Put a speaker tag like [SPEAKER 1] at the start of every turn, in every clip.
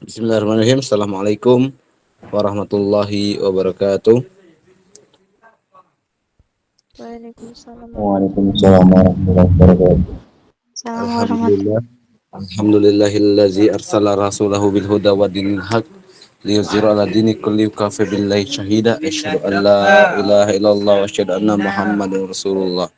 [SPEAKER 1] Bismillahirrahmanirrahim. Assalamualaikum warahmatullahi wabarakatuh.
[SPEAKER 2] Waalaikumsalam
[SPEAKER 3] Waalaikumsalam warahmatullahi wabarakatuh.
[SPEAKER 2] warahmatullahi
[SPEAKER 1] Alhamdulillah. Alhamdulillahillazi arsala rasulahu bil huda wa dinil haq liyuzhira ala dini kulli kafa billahi syahida asyhadu an la ilaha illallah wa asyhadu anna muhammadar rasulullah.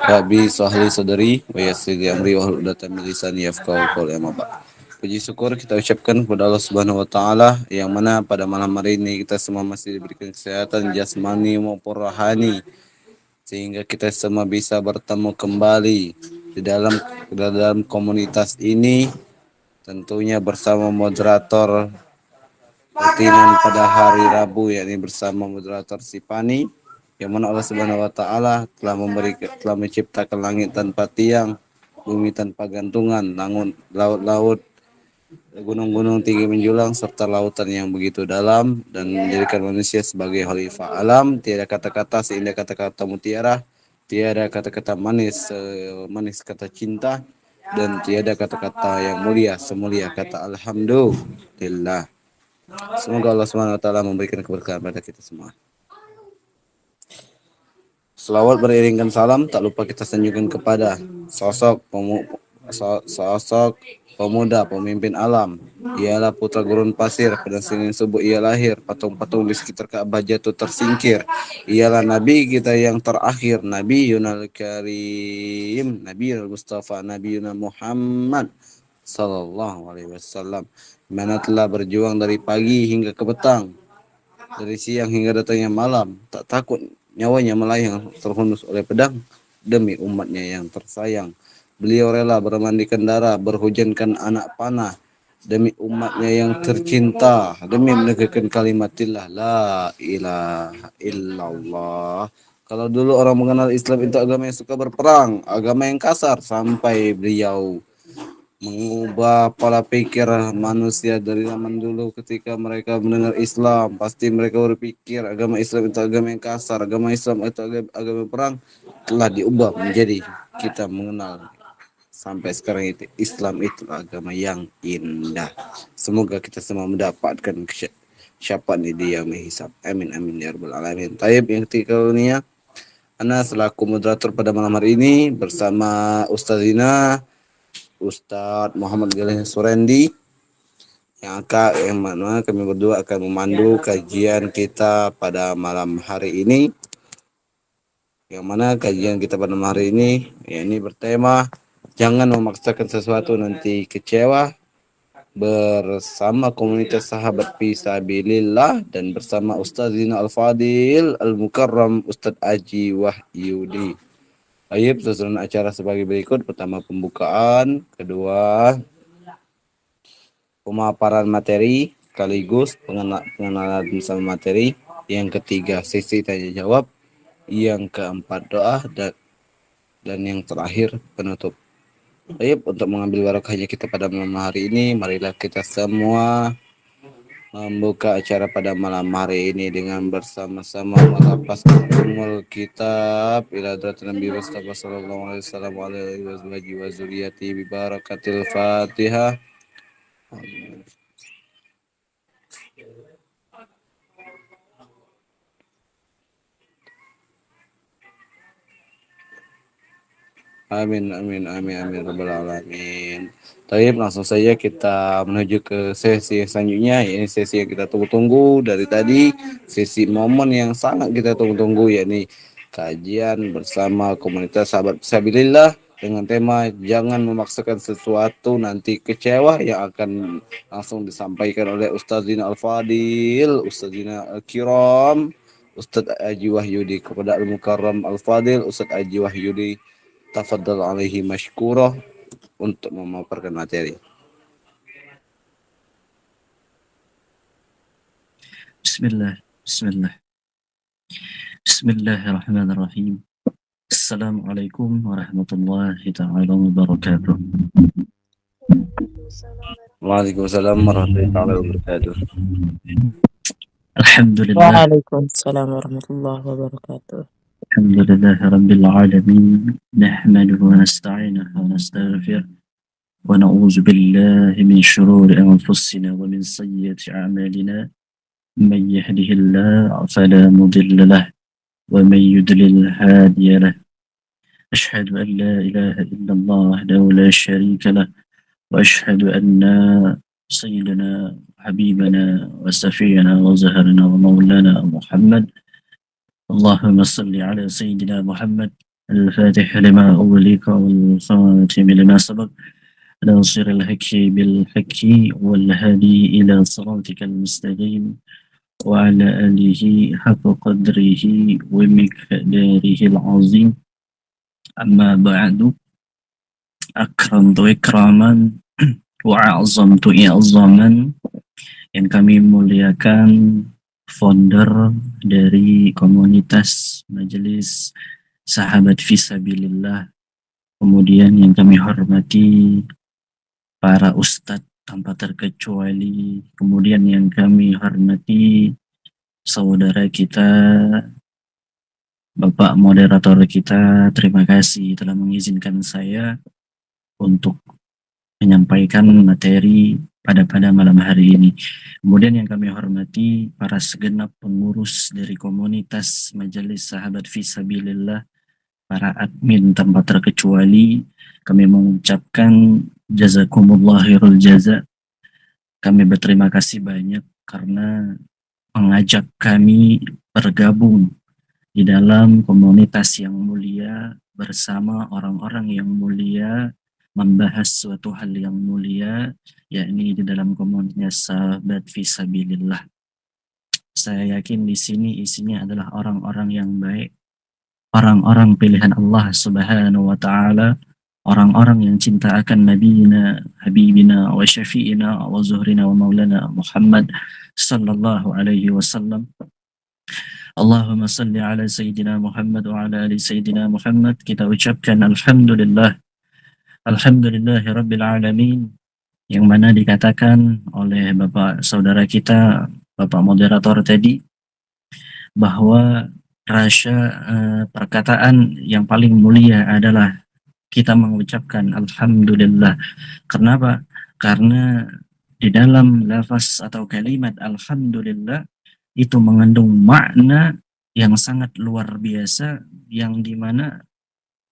[SPEAKER 1] Rabbi sahli sadri wa yassir li amri wa hlul 'uqdatam min lisani yafqahu qawli amma ba'd. Puji syukur kita ucapkan kepada Allah Subhanahu wa taala yang mana pada malam hari ini kita semua masih diberikan kesehatan jasmani maupun rohani sehingga kita semua bisa bertemu kembali di dalam komunitas ini, tentunya bersama moderator rutinan pada hari Rabu, yakni bersama moderator Sipani, yang mana Allah Subhanahu wa taala telah menciptakan langit tanpa tiang, bumi tanpa gantungan, laut-laut, gunung-gunung tinggi menjulang, serta lautan yang begitu dalam, dan menjadikan manusia sebagai khalifah alam. Tiada kata-kata seindah kata-kata mutiara, tiada kata-kata manis manis kata cinta, dan tiada kata-kata yang mulia semulia kata alhamdulillah. Semoga Allah SWT memberikan keberkahan pada kita semua. Selawat beriringkan salam, tak lupa kita sanjungkan kepada sosok pemuda pemimpin alam. Ialah putra gurun pasir, pada Senin subuh ia lahir, patung-patung di sekitar Ka'bah jatuh tersingkir. Ialah Nabi kita yang terakhir, Nabi Yunal Karim, Nabi Yunal Mustafa, Nabi Yunal Muhammad Sallallahu Alaihi Wasallam, mana telah berjuang dari pagi hingga ke petang, dari siang hingga datangnya malam, tak takut nyawanya melayang terhunus oleh pedang demi umatnya yang tersayang. Beliau rela bermandikan darah, berhujankan anak panah demi umatnya yang tercinta, demi menegakkan kalimatillah la ilaha illallah. Kalau dulu orang mengenal Islam itu agama yang suka berperang, agama yang kasar, sampai beliau mengubah pola pikir manusia dari zaman dulu. Ketika mereka mendengar Islam, pasti mereka berpikir agama Islam itu agama yang kasar, agama Islam itu agama perang. Telah diubah menjadi kita mengenal sampai sekarang itu Islam itu agama yang indah. Semoga kita semua mendapatkan syafaat di Dia yang menghisap. Amin amin ya rabbal alamin. Taib yang ketiga ini, Ana selaku moderator pada malam hari ini bersama Ustazina Ustadz Muhammad Galih Surendi yang mana kami berdua akan memandu kajian kita pada malam hari ini. Yang mana kajian kita pada malam hari ini ini bertema jangan memaksakan sesuatu nanti kecewa, bersama komunitas sahabat Fisabilillah dan bersama Ustazina Al-Fadil Al-Mukarram Ustadz Aji Wahyudi. Baik, susunan acara sebagai berikut. Pertama, pembukaan. Kedua, pemaparan materi sekaligus pengenalan bersama materi. Yang ketiga, sesi tanya jawab. Yang keempat, doa, dan yang terakhir, penutup. Baik, untuk mengambil barokahnya kita pada malam hari ini, marilah kita semua membuka acara pada malam hari ini dengan bersama-sama melapaskan umul kitab ila hadrat Nabi Mustafa sallallahu alaihi wasallam wa alihi wa zuriyati bi barakatil Fatihah. Amin amin amin amin rabbal alamin. Baik, langsung saja kita menuju ke sesi selanjutnya. Ini sesi yang kita tunggu-tunggu dari tadi, sesi momen yang sangat kita tunggu-tunggu, yakni kajian bersama komunitas sahabat Fisabilillah dengan tema jangan memaksakan sesuatu nanti kecewa, yang akan langsung disampaikan oleh Ustazina Al-Fadil, Ustazina Al-Kiram, Ustadz Aji Wahyudi. Kepada Al-Mukarram Al-Fadil Ustadz Aji Wahyudi, tafadhal alaihi mashkurah untuk memaparkan materi.
[SPEAKER 4] Bismillahirrahmanirrahim. Assalamualaikum warahmatullahi ta'ala wabarakatuh.
[SPEAKER 1] Waalaikumsalam warahmatullahi wabarakatuh.
[SPEAKER 4] Alhamdulillah.
[SPEAKER 5] Waalaikumsalam warahmatullahi wabarakatuh.
[SPEAKER 4] Alhamdulillahi rabbil alamin. Nahmaduhu wa nasta'inuhu wa nastaghfiruh. ونعوذ بالله من شرور أنفسنا ومن سيئات أعمالنا من يهده الله فلا مضل له ومن يضلل هادي له أشهد أن لا إله إلا الله وحده لا شريك له وأشهد أن سيدنا حبيبنا وسفينا وزهرنا ومولانا محمد اللهم صل على سيدنا محمد الفاتح لما أغلق والخاتم لما سبق ناصر الحق بالحق والهادي إلى صراطك المستقيم وعلى آله حق قدره ومقداره العظيم أما بعد أكرمت إكراما وأعظمت إعظاما yang kami muliakan founder dari komunitas Majelis Sahabat Fisabilillah, kemudian yang kami hormati para ustadz tanpa terkecuali, kemudian yang kami hormati saudara kita, Bapak moderator kita, terima kasih telah mengizinkan saya untuk menyampaikan materi pada malam hari ini. Kemudian yang kami hormati para segenap pengurus dari komunitas Majelis Sahabat Fisabilillah, para admin tanpa terkecuali, kami mengucapkan jazakumullah khairul jaza. Kami berterima kasih banyak karena mengajak kami bergabung di dalam komunitas yang mulia bersama orang-orang yang mulia, membahas suatu hal yang mulia, yakni di dalam komunitas Sahabat Fisabilillah. Saya yakin di sini isinya adalah orang-orang yang baik, orang-orang pilihan Allah Subhanahu wa Ta'ala, orang-orang yang cinta akan Nabiyina, Habibina, wa Syafi'ina, wa Zuhrina, wa Maulana Muhammad sallallahu alaihi wasallam. Allahumma salli ala Sayyidina Muhammad wa ala ali Sayyidina Muhammad. Kita ucapkan Alhamdulillah, Alhamdulillahi Rabbil Alamin, yang mana dikatakan oleh Bapak saudara kita, Bapak moderator tadi, bahwa perkataan yang paling mulia adalah kita mengucapkan Alhamdulillah. Kenapa? Karena di dalam lafaz atau kalimat Alhamdulillah itu mengandung makna yang sangat luar biasa, yang dimana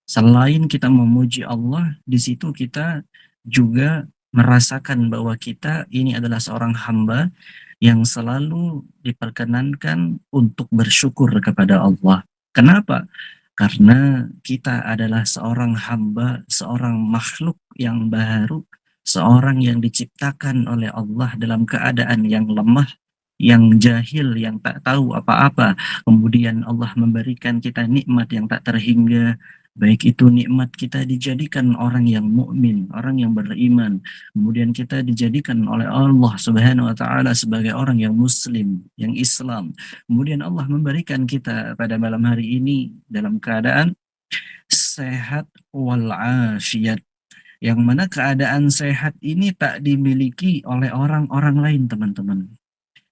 [SPEAKER 4] selain kita memuji Allah, di situ kita juga merasakan bahwa kita ini adalah seorang hamba yang selalu diperkenankan untuk bersyukur kepada Allah. Kenapa? Karena kita adalah seorang hamba, seorang makhluk yang baru, seorang yang diciptakan oleh Allah dalam keadaan yang lemah, yang jahil, yang tak tahu apa-apa. Kemudian Allah memberikan kita nikmat yang tak terhingga, baik itu nikmat kita dijadikan orang yang mukmin, orang yang beriman. Kemudian kita dijadikan oleh Allah Subhanahu wa Ta'ala sebagai orang yang muslim, yang Islam. Kemudian Allah memberikan kita pada malam hari ini dalam keadaan sehat walafiat, yang mana keadaan sehat ini tak dimiliki oleh orang-orang lain, teman-teman.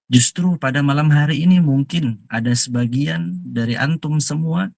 [SPEAKER 4] Justru pada malam hari ini mungkin ada sebagian dari antum semua,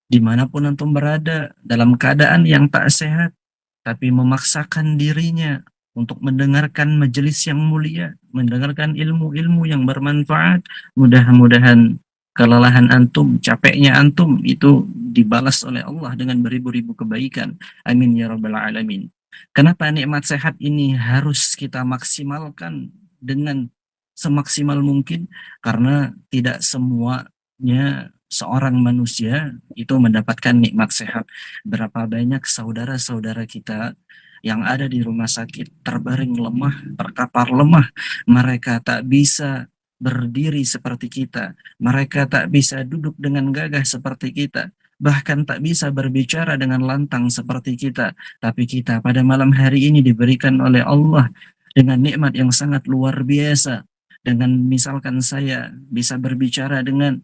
[SPEAKER 4] dimanapun antum berada, dalam keadaan yang tak sehat, tapi memaksakan dirinya untuk mendengarkan majelis yang mulia, mendengarkan ilmu-ilmu yang bermanfaat. Mudah-mudahan kelelahan antum, capeknya antum itu dibalas oleh Allah dengan beribu-ribu kebaikan. Amin ya rabbal alamin. Kenapa nikmat sehat ini harus kita maksimalkan dengan semaksimal mungkin? Karena tidak semuanya seorang manusia itu mendapatkan nikmat sehat. Berapa banyak saudara-saudara kita yang ada di rumah sakit, terbaring lemah, terkapar lemah. Mereka tak bisa berdiri seperti kita. Mereka tak bisa duduk dengan gagah seperti kita. Bahkan tak bisa berbicara dengan lantang seperti kita. Tapi kita pada malam hari ini diberikan oleh Allah dengan nikmat yang sangat luar biasa. Dengan misalkan saya bisa berbicara dengan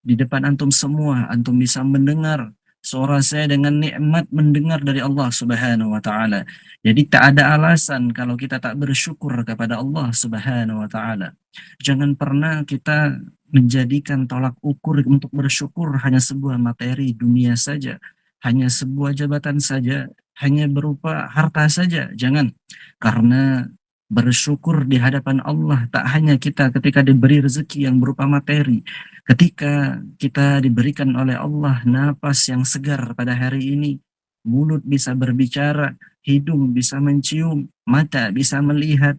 [SPEAKER 4] di depan antum semua, antum bisa mendengar suara saya dengan nikmat mendengar dari Allah Subhanahu wa Ta'ala. Jadi tak ada alasan kalau kita tak bersyukur kepada Allah Subhanahu wa Ta'ala. Jangan pernah kita menjadikan tolak ukur untuk bersyukur hanya sebuah materi dunia saja, hanya sebuah jabatan saja. hanya berupa harta saja, jangan. Karena bersyukur di hadapan Allah tak hanya kita ketika diberi rezeki yang berupa materi, ketika kita diberikan oleh Allah napas yang segar pada hari ini, mulut bisa berbicara, hidung bisa mencium, mata bisa melihat,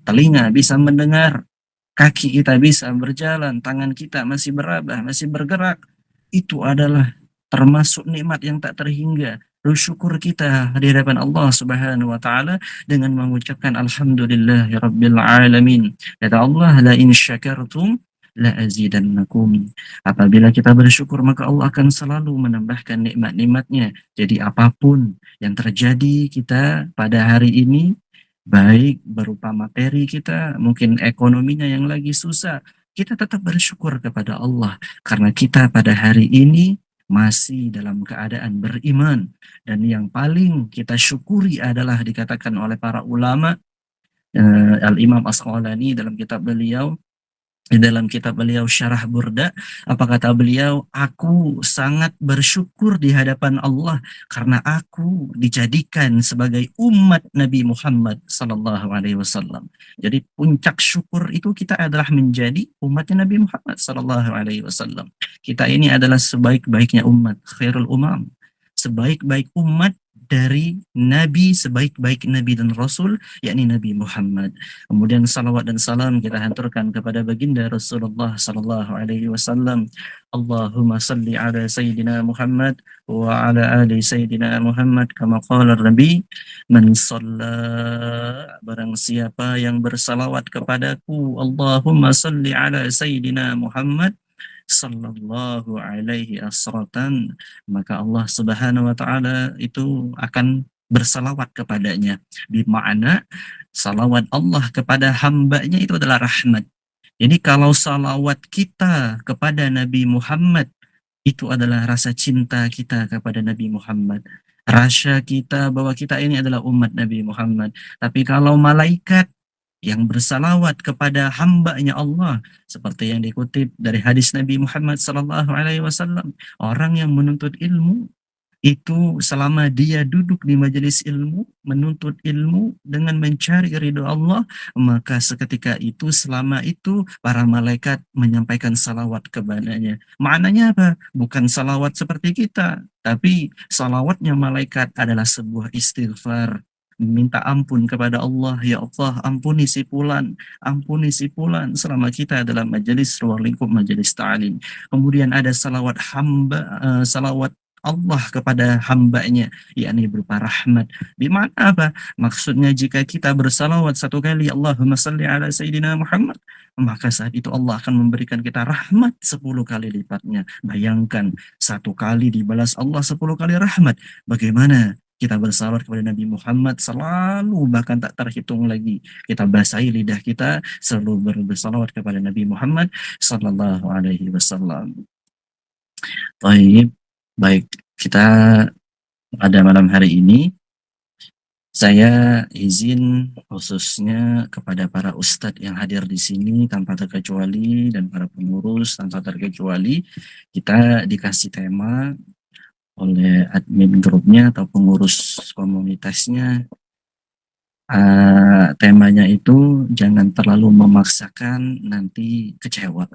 [SPEAKER 4] telinga bisa mendengar, kaki kita bisa berjalan, tangan kita masih berabah, masih bergerak. Itu adalah termasuk nikmat yang tak terhingga. Bersyukur kita di hadapan Allah Subhanahu wa taala dengan mengucapkan alhamdulillahirabbil alamin. Kata Allah, la in syakartum la azidannakum. Apabila kita bersyukur maka Allah akan selalu menambahkan nikmat-nikmatnya. Jadi apapun yang terjadi kita pada hari ini, baik berupa materi kita, mungkin ekonominya yang lagi susah, kita tetap bersyukur kepada Allah karena kita pada hari ini masih dalam keadaan beriman, dan yang paling kita syukuri adalah dikatakan oleh para ulama, Al-Imam As-Qalani dalam kitab beliau Syarah Burda, apa kata beliau? Aku sangat bersyukur di hadapan Allah karena aku dijadikan sebagai umat Nabi Muhammad sallallahu alaihi wasallam. Jadi puncak syukur itu kita adalah menjadi umatnya Nabi Muhammad sallallahu alaihi wasallam. Kita ini adalah sebaik-baiknya umat, khairul umam, sebaik-baik umat dari Nabi, sebaik-baik Nabi dan Rasul, yakni Nabi Muhammad. Kemudian salawat dan salam kita hanturkan kepada baginda Rasulullah sallallahu alaihi wasallam. Allahumma salli ala Sayyidina Muhammad wa ala ali Sayyidina Muhammad kama qala Nabi, man shalla, barang siapa yang bersalawat kepadaku, Allahumma salli ala Sayyidina Muhammad sallallahu alaihi asratan, maka Allah Subhanahu wa taala itu akan bersalawat kepadanya. Bermakna salawat Allah kepada hambanya itu adalah rahmat. Jadi kalau salawat kita kepada Nabi Muhammad itu adalah rasa cinta kita kepada Nabi Muhammad, rasa kita bahwa kita ini adalah umat Nabi Muhammad. Tapi kalau malaikat yang bersalawat kepada hambanya Allah, seperti yang dikutip dari hadis Nabi Muhammad sallallahu alaihi wasallam, orang yang menuntut ilmu itu selama dia duduk di majelis ilmu, menuntut ilmu dengan mencari ridho Allah, maka seketika itu, selama itu para malaikat menyampaikan salawat kepadanya. Maknanya apa? Bukan salawat seperti kita, tapi salawatnya malaikat adalah sebuah istighfar, minta ampun kepada Allah. Ya Allah, ampuni si fulan selama kita dalam majelis ruang lingkup majelis ta'lim. Kemudian ada salawat salawat Allah kepada hambanya, yakni berupa rahmat. Bimana apa? Maksudnya jika kita bersalawat satu kali, Allahumma salli ala Sayyidina Muhammad, maka saat itu Allah akan memberikan kita rahmat 10 kali lipatnya. Bayangkan, satu kali dibalas Allah 10 kali rahmat. Bagaimana kita bersalawat kepada Nabi Muhammad selalu, bahkan tak terhitung lagi. Kita basahi lidah kita selalu bersalawat kepada Nabi Muhammad sallallahu alaihi wasallam. Baik, kita pada malam hari ini saya izin khususnya kepada para ustadz yang hadir di sini tanpa terkecuali dan para pengurus tanpa terkecuali, kita dikasih tema oleh admin grupnya atau pengurus komunitasnya. Temanya itu jangan terlalu memaksakan, nanti kecewa.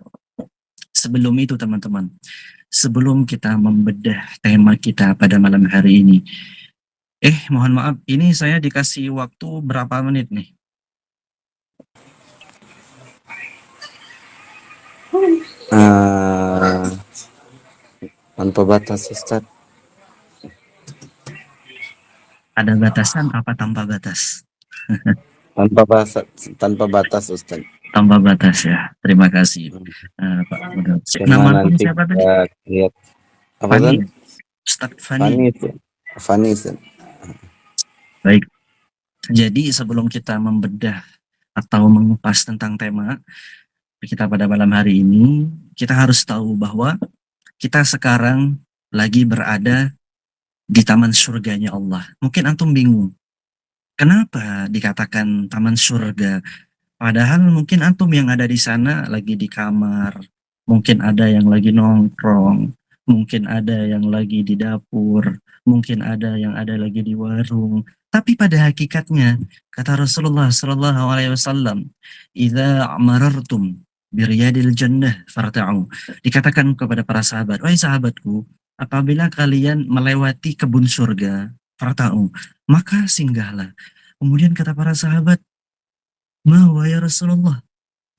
[SPEAKER 4] Sebelum itu teman-teman, sebelum kita membedah tema kita pada malam hari ini, mohon maaf, ini saya dikasih waktu berapa menit nih?
[SPEAKER 1] Tanpa batas, Ustaz.
[SPEAKER 4] Ada batasan apa tanpa batas?
[SPEAKER 1] Tanpa batas, Ustaz.
[SPEAKER 4] Tanpa batas ya. Terima kasih, Pak Muda. Nama
[SPEAKER 1] nanti
[SPEAKER 4] siapa tadi?
[SPEAKER 1] Lihat. Apa
[SPEAKER 4] Fani.
[SPEAKER 1] kan?
[SPEAKER 4] Ustadz Fani.
[SPEAKER 1] Fani.
[SPEAKER 4] Baik. Jadi sebelum kita membedah atau mengupas tentang tema kita pada malam hari ini, kita harus tahu bahwa kita sekarang lagi berada di taman surganya Allah. Mungkin antum bingung, kenapa dikatakan taman surga? Padahal mungkin antum yang ada di sana lagi di kamar, mungkin ada yang lagi nongkrong, mungkin ada yang lagi di dapur, mungkin ada yang ada lagi di warung. Tapi pada hakikatnya, kata Rasulullah Sallallahu Alaihi Wasallam, "Idza marartum biryadil jannah farta'u." Dikatakan kepada para sahabat, wahai sahabatku, apabila kalian melewati kebun surga, farta'u, maka singgahlah. Kemudian kata para sahabat, ma wahai Rasulullah,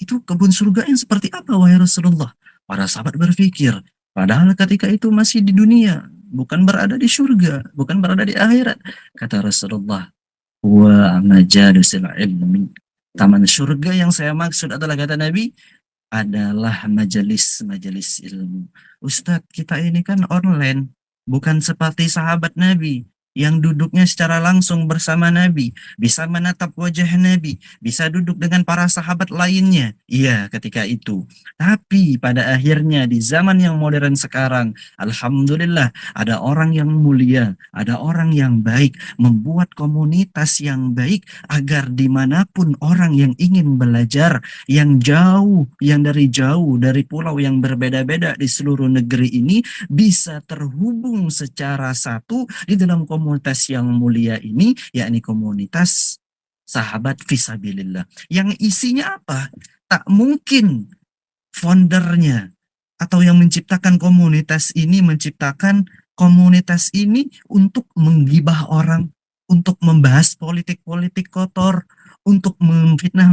[SPEAKER 4] itu kebun surga yang seperti apa wahai Rasulullah? Para sahabat berpikir, padahal ketika itu masih di dunia, bukan berada di surga, bukan berada di akhirat. Kata Rasulullah, wa majalisul ilmi. Taman surga yang saya maksud adalah, kata Nabi, adalah majelis-majelis ilmu. Ustadz, kita ini kan online, bukan seperti sahabat Nabi yang duduknya secara langsung bersama Nabi, bisa menatap wajah Nabi, bisa duduk dengan para sahabat lainnya. Iya, ketika itu. Tapi pada akhirnya di zaman yang modern sekarang, alhamdulillah, ada orang yang mulia, ada orang yang baik, membuat komunitas yang baik agar dimanapun orang yang ingin belajar, yang jauh, yang dari jauh, dari pulau yang berbeda-beda di seluruh negeri ini, bisa terhubung secara satu di dalam komunitas yang mulia ini, yakni komunitas sahabat fisabilillah. Yang isinya apa? Tak mungkin foundernya atau yang menciptakan komunitas ini untuk menggibah orang, untuk membahas politik-politik kotor, untuk memfitnah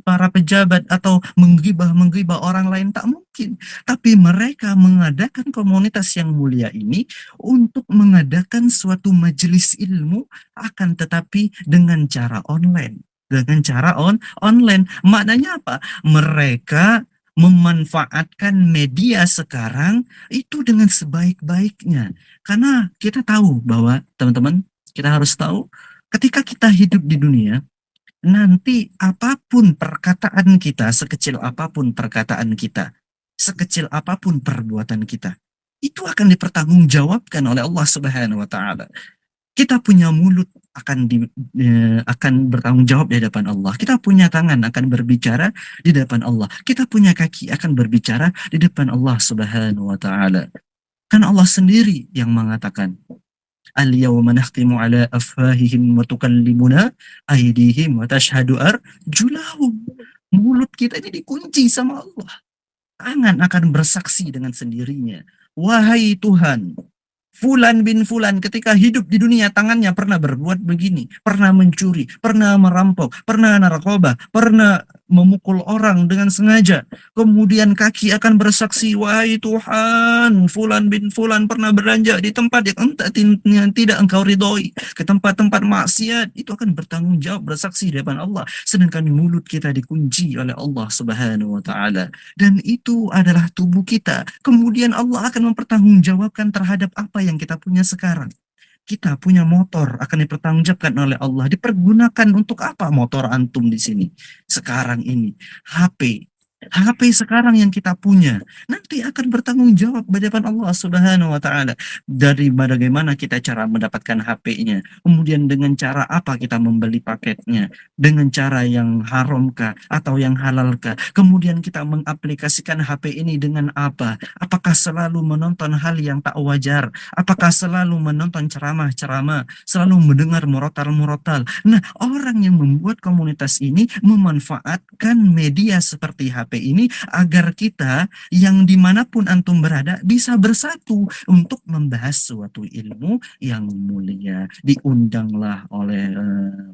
[SPEAKER 4] para pejabat atau menggibah orang lain, tak mungkin. Tapi mereka mengadakan komunitas yang mulia ini untuk mengadakan suatu majelis ilmu, akan tetapi dengan cara online. Dengan cara online. Maknanya apa? Mereka memanfaatkan media sekarang itu dengan sebaik-baiknya. Karena kita tahu bahwa, teman-teman, kita harus tahu, ketika kita hidup di dunia, nanti apapun perkataan kita, sekecil apapun perkataan kita, sekecil apapun perbuatan kita, itu akan dipertanggungjawabkan oleh Allah Subhanahu wa taala. Kita punya mulut akan bertanggung jawab di hadapan Allah. Kita punya tangan akan berbicara di depan Allah. Kita punya kaki akan berbicara di depan Allah Subhanahu wa taala. Kan Allah sendiri yang mengatakan, al-yawma nakhtimu ala afwahihim wa tukallimuna aydihim wa tashhadu arjulahum. Mulut kita ini dikunci sama Allah. Tangan akan bersaksi dengan sendirinya. Wahai Tuhan, Fulan bin Fulan ketika hidup di dunia tangannya pernah berbuat begini, pernah mencuri, pernah merampok, pernah narkoba, pernah memukul orang dengan sengaja. Kemudian kaki akan bersaksi, wahai Tuhan, Fulan bin Fulan pernah belanja di tempat yang tidak engkau ridhoi, ke tempat-tempat maksiat. Itu akan bertanggung jawab, bersaksi di depan Allah. Sedangkan mulut kita dikunci oleh Allah Subhanahu wa taala. Dan itu adalah tubuh kita. Kemudian Allah akan mempertanggungjawabkan terhadap apa yang kita punya sekarang. Kita punya motor, akan dipertanggungjawabkan oleh Allah. Dipergunakan untuk apa motor antum di sini sekarang ini? HP sekarang yang kita punya nanti akan bertanggung jawab di hadapan Allah Subhanahu wa taala. Dari bagaimana kita cara mendapatkan HP-nya, kemudian dengan cara apa kita membeli paketnya, dengan cara yang haramkah atau yang halalkah, kemudian kita mengaplikasikan HP ini dengan apa? Apakah selalu menonton hal yang tak wajar? Apakah selalu menonton ceramah-ceramah, selalu mendengar murotal-murotal? Nah, orang yang membuat komunitas ini memanfaatkan media seperti HP ini agar kita yang dimanapun antum berada bisa bersatu untuk membahas suatu ilmu yang mulia. Diundanglah oleh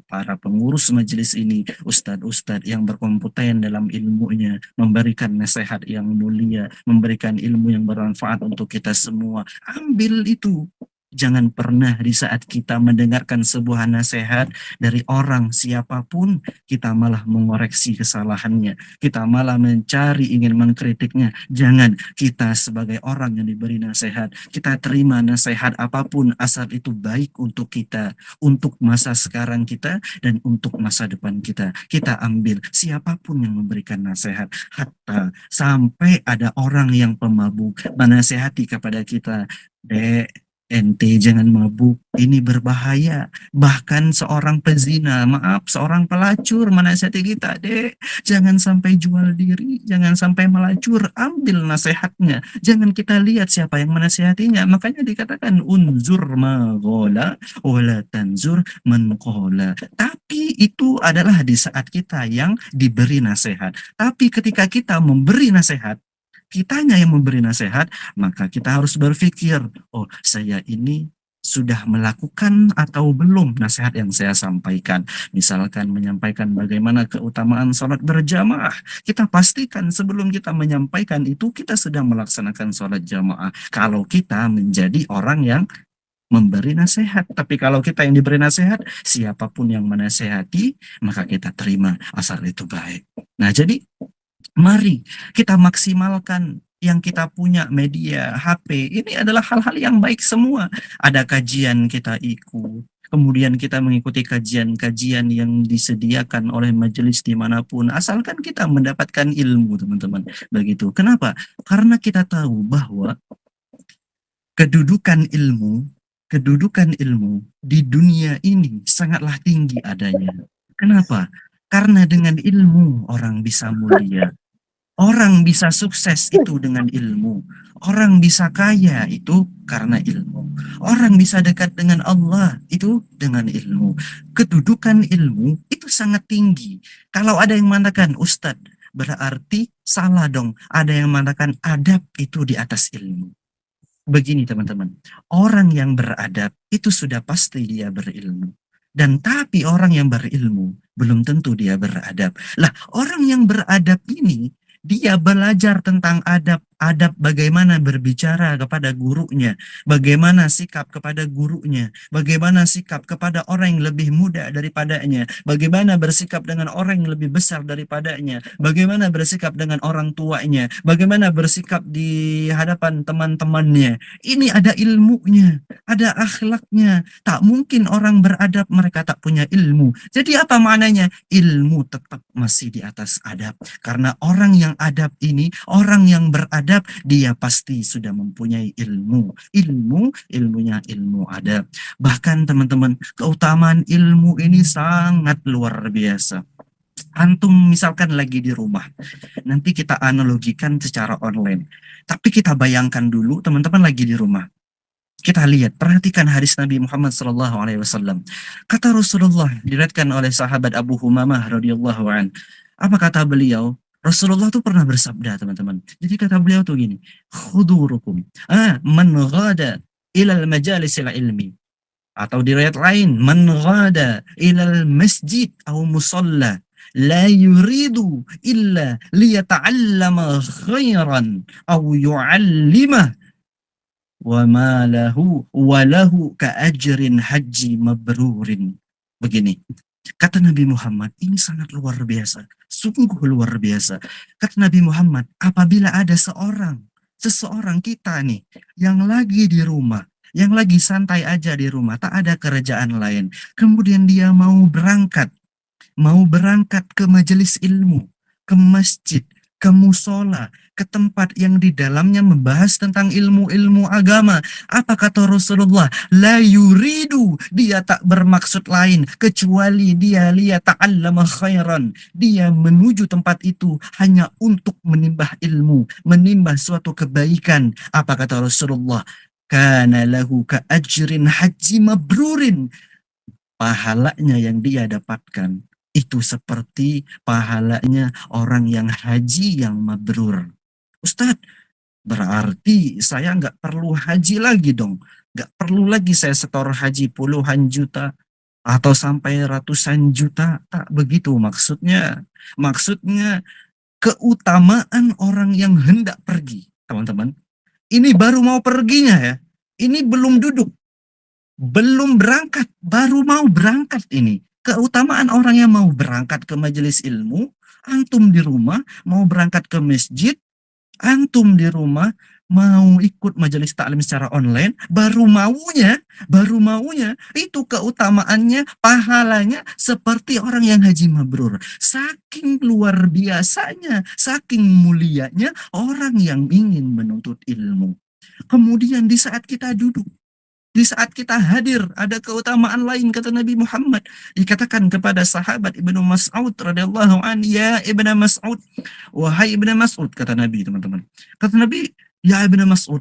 [SPEAKER 4] para pengurus majelis ini, ustadz-ustadz yang berkompeten dalam ilmunya, memberikan nasihat yang mulia, memberikan ilmu yang bermanfaat untuk kita semua. Ambil itu. Jangan pernah di saat kita mendengarkan sebuah nasihat dari orang siapapun, kita malah mengoreksi kesalahannya. Kita malah mencari, ingin mengkritiknya. Jangan. Kita sebagai orang yang diberi nasihat, kita terima nasihat apapun asal itu baik untuk kita, untuk masa sekarang kita, dan untuk masa depan kita. Kita ambil siapapun yang memberikan nasihat. Hatta sampai ada orang yang pemabuk menasehati kepada kita, Dek, ente jangan mabuk, ini berbahaya. Bahkan seorang pezina, maaf, seorang pelacur menasihati kita, dek, jangan sampai jual diri, jangan sampai melacur, ambil nasihatnya. Jangan kita lihat siapa yang menasihatinya. Makanya dikatakan, unzur maghola, wala tanzur manqola. Tapi itu adalah di saat kita yang diberi nasihat. Tapi ketika kita memberi nasihat, kitanya yang memberi nasihat, maka kita harus berpikir, oh saya ini sudah melakukan atau belum nasihat yang saya sampaikan. Misalkan menyampaikan bagaimana keutamaan sholat berjamaah. Kita pastikan sebelum kita menyampaikan itu, kita sedang melaksanakan sholat jamaah. Kalau kita menjadi orang yang memberi nasihat. Tapi kalau kita yang diberi nasihat, siapapun yang menasehati, maka kita terima asal itu baik. Nah, jadi mari kita maksimalkan yang kita punya, media, HP. Ini adalah hal-hal yang baik semua. Ada kajian kita ikut. Kemudian kita mengikuti kajian-kajian yang disediakan oleh majelis dimanapun. Asalkan kita mendapatkan ilmu, teman-teman. Begitu. Kenapa? Karena kita tahu bahwa kedudukan ilmu di dunia ini sangatlah tinggi adanya. Kenapa? Karena dengan ilmu orang bisa mulia. Orang bisa sukses itu dengan ilmu. Orang bisa kaya itu karena ilmu. Orang bisa dekat dengan Allah itu dengan ilmu. Kedudukan ilmu itu sangat tinggi. Kalau ada yang mengatakan, Ustadz, berarti salah dong. Ada yang mengatakan adab itu di atas ilmu. Begini teman-teman, orang yang beradab itu sudah pasti dia berilmu. Dan tapi orang yang berilmu belum tentu dia beradab. Lah, orang yang beradab ini dia belajar tentang adab bagaimana berbicara kepada gurunya, bagaimana sikap kepada gurunya, bagaimana sikap kepada orang yang lebih muda daripadanya, bagaimana bersikap dengan orang yang lebih besar daripadanya, bagaimana bersikap dengan orang tuanya, bagaimana bersikap di hadapan teman-temannya. Ini ada ilmunya, ada akhlaknya. Tak mungkin orang beradab mereka tak punya ilmu. Jadi apa maknanya? Ilmu tetap masih di atas adab. Karena orang yang adab ini, orang yang beradab, dia pasti sudah mempunyai ilmu. Ilmunya ilmu adab. Bahkan teman-teman, keutamaan ilmu ini sangat luar biasa. Antum misalkan lagi di rumah, nanti kita analogikan secara online. Tapi kita bayangkan dulu teman-teman lagi di rumah. Kita lihat, perhatikan hadis Nabi Muhammad SAW. Kata Rasulullah, diriwayatkan oleh sahabat Abu Humamah radhiyallahu an. Apa kata beliau? Rasulullah tuh pernah bersabda, teman-teman. Jadi kata beliau tuh gini, khudurukum man ghada ilal majalisil ilmi. Atau di riwayat lain, man ghada ilal masjid atau musalla la yuridu illa liyata'allama khairan aw yu'allimah wa ma lahu ka ajrin haji mabrurin. Begini. Kata Nabi Muhammad, ini sangat luar biasa. Sungguh luar biasa. Kata Nabi Muhammad, apabila ada seseorang kita nih, yang lagi di rumah, yang lagi santai aja di rumah, tak ada kerjaan lain. Kemudian dia mau berangkat ke majelis ilmu, ke masjid, ke musola, ke tempat yang di dalamnya membahas tentang ilmu-ilmu agama. Apa kata Rasulullah? La yuridu, dia tak bermaksud lain kecuali dia ta'allama khairan. Dia menuju tempat itu hanya untuk menimba ilmu, menimba suatu kebaikan. Apa kata Rasulullah? Kana lahu ka ajrin haji mabrurin. Pahalanya yang dia dapatkan itu seperti pahalanya orang yang haji yang mabrur. Ustadz, berarti saya nggak perlu haji lagi dong. Nggak perlu lagi saya setor haji puluhan juta atau sampai ratusan juta. Tak begitu maksudnya. Maksudnya keutamaan orang yang hendak pergi. Teman-teman, ini baru mau perginya ya. Ini belum duduk. Belum berangkat, baru mau berangkat ini. Keutamaan orang yang mau berangkat ke majelis ilmu, antum di rumah mau berangkat ke masjid, antum di rumah mau ikut majelis taklim secara online, baru maunya itu keutamaannya, pahalanya seperti orang yang haji mabrur. Saking luar biasanya, saking mulianya orang yang ingin menuntut ilmu. Kemudian di saat kita duduk, Di saat kita hadir, ada keutamaan lain, kata Nabi Muhammad. Dikatakan kepada sahabat Ibnu Mas'ud radhiyallahu anhu, ya Ibnu Mas'ud, wahai Ibnu Mas'ud, kata Nabi, teman-teman. Kata Nabi, ya Ibnu Mas'ud,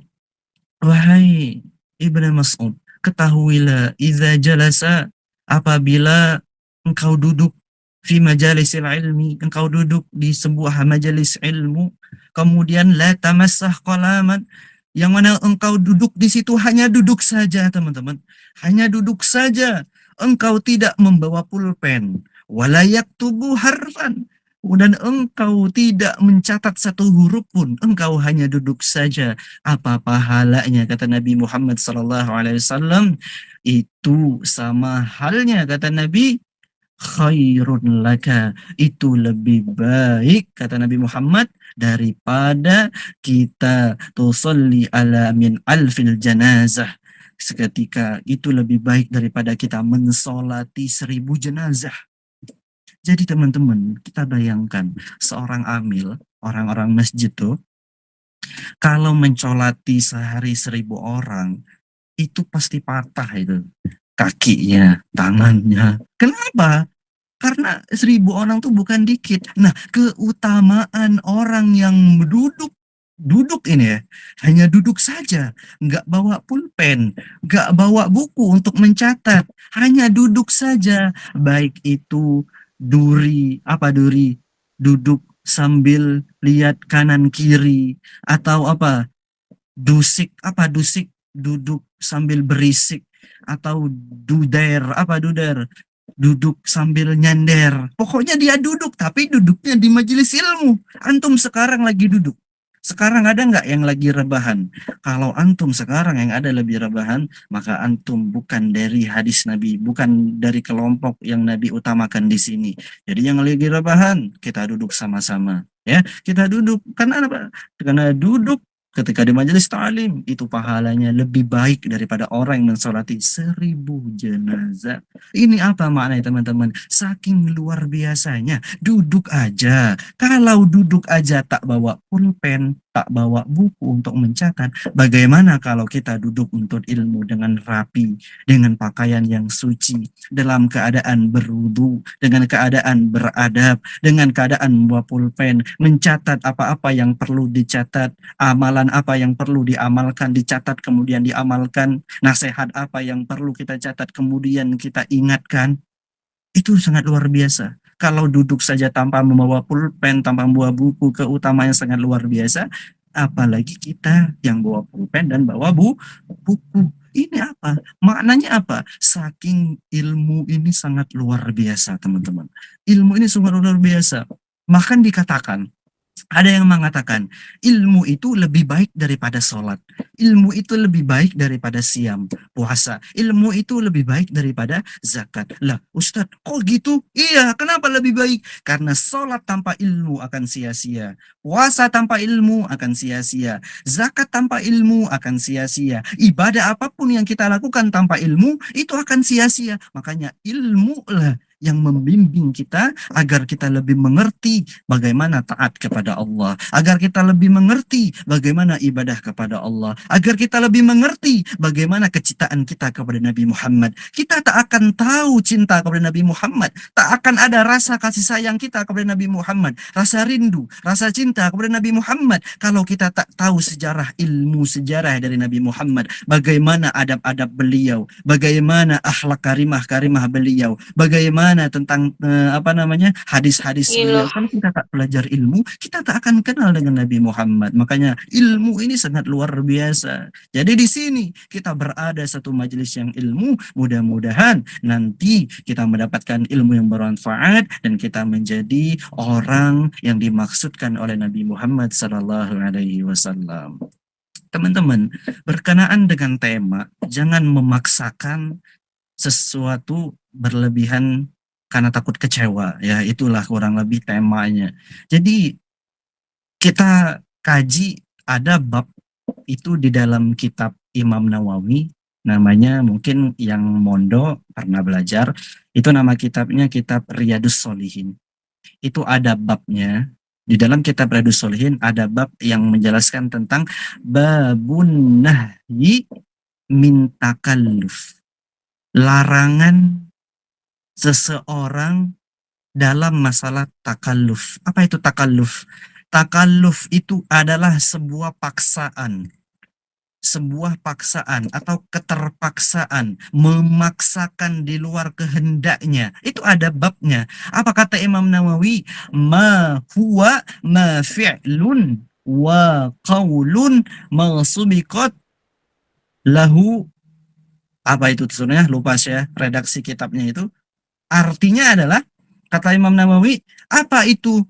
[SPEAKER 4] wahai Ibnu Mas'ud, ketahuilah, idza jalasa, apabila engkau duduk fi majalisil ilmi, engkau duduk di sebuah majelis ilmu, kemudian la tamassah qalaman, yang mana engkau duduk di situ hanya duduk saja, teman-teman. Hanya duduk saja. Engkau tidak membawa pulpen. Wala yaktubu harfan. Dan engkau tidak mencatat satu huruf pun. Engkau hanya duduk saja. Apa pahalanya, kata Nabi Muhammad SAW? Itu sama halnya, kata Nabi, khairun laka, itu lebih baik, kata Nabi Muhammad, daripada kita tusalli ala min alfil janazah. Seketika itu lebih baik daripada kita mensolati 1000 jenazah. Jadi teman-teman, kita bayangkan seorang amil, orang-orang masjid tuh, kalau mencolati sehari 1000 orang, itu pasti patah itu. Kakinya, tangannya. Kenapa? Karena 1000 orang tuh bukan dikit. Nah, keutamaan orang yang duduk ini ya, hanya duduk saja, nggak bawa pulpen, nggak bawa buku untuk mencatat, hanya duduk saja. Baik itu duduk sambil lihat kanan kiri, atau dusik, duduk sambil berisik, atau duder, duduk sambil nyender. Pokoknya dia duduk, tapi duduknya di majelis ilmu. Antum sekarang lagi duduk. Sekarang ada nggak yang lagi rebahan? Kalau antum sekarang yang ada lebih rebahan, maka antum bukan dari hadis Nabi, bukan dari kelompok yang Nabi utamakan di sini. Jadi yang lagi rebahan, kita duduk sama-sama. Ya, kita duduk. Karena apa? Karena duduk ketika di majelis ta'lim, itu pahalanya lebih baik daripada orang yang mensolati 1000 jenazah. Ini apa maknanya, teman-teman? Saking luar biasanya. Duduk aja. Kalau duduk aja tak bawa pulpen, tak bawa buku untuk mencatat, bagaimana kalau kita duduk untuk ilmu dengan rapi, dengan pakaian yang suci, dalam keadaan berwudu, dengan keadaan beradab, dengan keadaan membawa pulpen, mencatat apa-apa yang perlu dicatat, amalan apa yang perlu diamalkan, dicatat kemudian diamalkan, nasihat apa yang perlu kita catat kemudian kita ingatkan. Itu sangat luar biasa. Kalau duduk saja tanpa membawa pulpen, tanpa membawa buku, keutamaan yang sangat luar biasa. Apalagi kita yang bawa pulpen dan bawa buku. Ini apa? Maknanya apa? Saking ilmu ini sangat luar biasa, teman-teman. Ilmu ini sangat luar biasa. Bahkan dikatakan, ada yang mengatakan ilmu itu lebih baik daripada sholat, ilmu itu lebih baik daripada siam, puasa, ilmu itu lebih baik daripada zakat. Lah Ustadz, kok gitu? Iya, kenapa lebih baik? Karena sholat tanpa ilmu akan sia-sia, puasa tanpa ilmu akan sia-sia, zakat tanpa ilmu akan sia-sia, ibadah apapun yang kita lakukan tanpa ilmu itu akan sia-sia. Makanya ilmu lah yang membimbing kita agar kita lebih mengerti bagaimana taat kepada Allah, agar kita lebih mengerti bagaimana ibadah kepada Allah, agar kita lebih mengerti bagaimana kecintaan kita kepada Nabi Muhammad. Kita tak akan tahu cinta kepada Nabi Muhammad, tak akan ada rasa kasih sayang kita kepada Nabi Muhammad, rasa rindu, rasa cinta kepada Nabi Muhammad kalau kita tak tahu sejarah sejarah dari Nabi Muhammad, bagaimana adab-adab beliau, bagaimana akhlak karimah beliau, bagaimana tentang hadis-hadis beliau. Kalau kita tak belajar ilmu, kita tak akan kenal dengan Nabi Muhammad. Makanya ilmu ini sangat luar biasa. Jadi di sini kita berada satu majelis yang ilmu, mudah-mudahan nanti kita mendapatkan ilmu yang bermanfaat dan kita menjadi orang yang dimaksudkan oleh Nabi Muhammad SAW. Teman-teman, berkenaan dengan tema, jangan memaksakan sesuatu berlebihan karena takut kecewa, ya itulah kurang lebih temanya. Jadi kita kaji, ada bab itu di dalam kitab Imam Nawawi, namanya mungkin yang mondo pernah belajar, itu nama kitabnya kitab Riyadus Sholihin. Itu ada babnya. Di dalam kitab Riyadus Sholihin ada bab yang menjelaskan tentang babun nahyi min takalluf. Larangan seseorang dalam masalah takalluf. Apa itu takalluf? Takalluf itu adalah sebuah paksaan. Sebuah paksaan atau keterpaksaan, memaksakan di luar kehendaknya. Itu ada babnya. Apa kata Imam Nawawi? Ma huwa ma fi'lun wa qaulun masubiqat lahu. Apa itu sebenarnya? Lupa saya redaksi kitabnya itu. Artinya adalah, kata Imam Nawawi, apa itu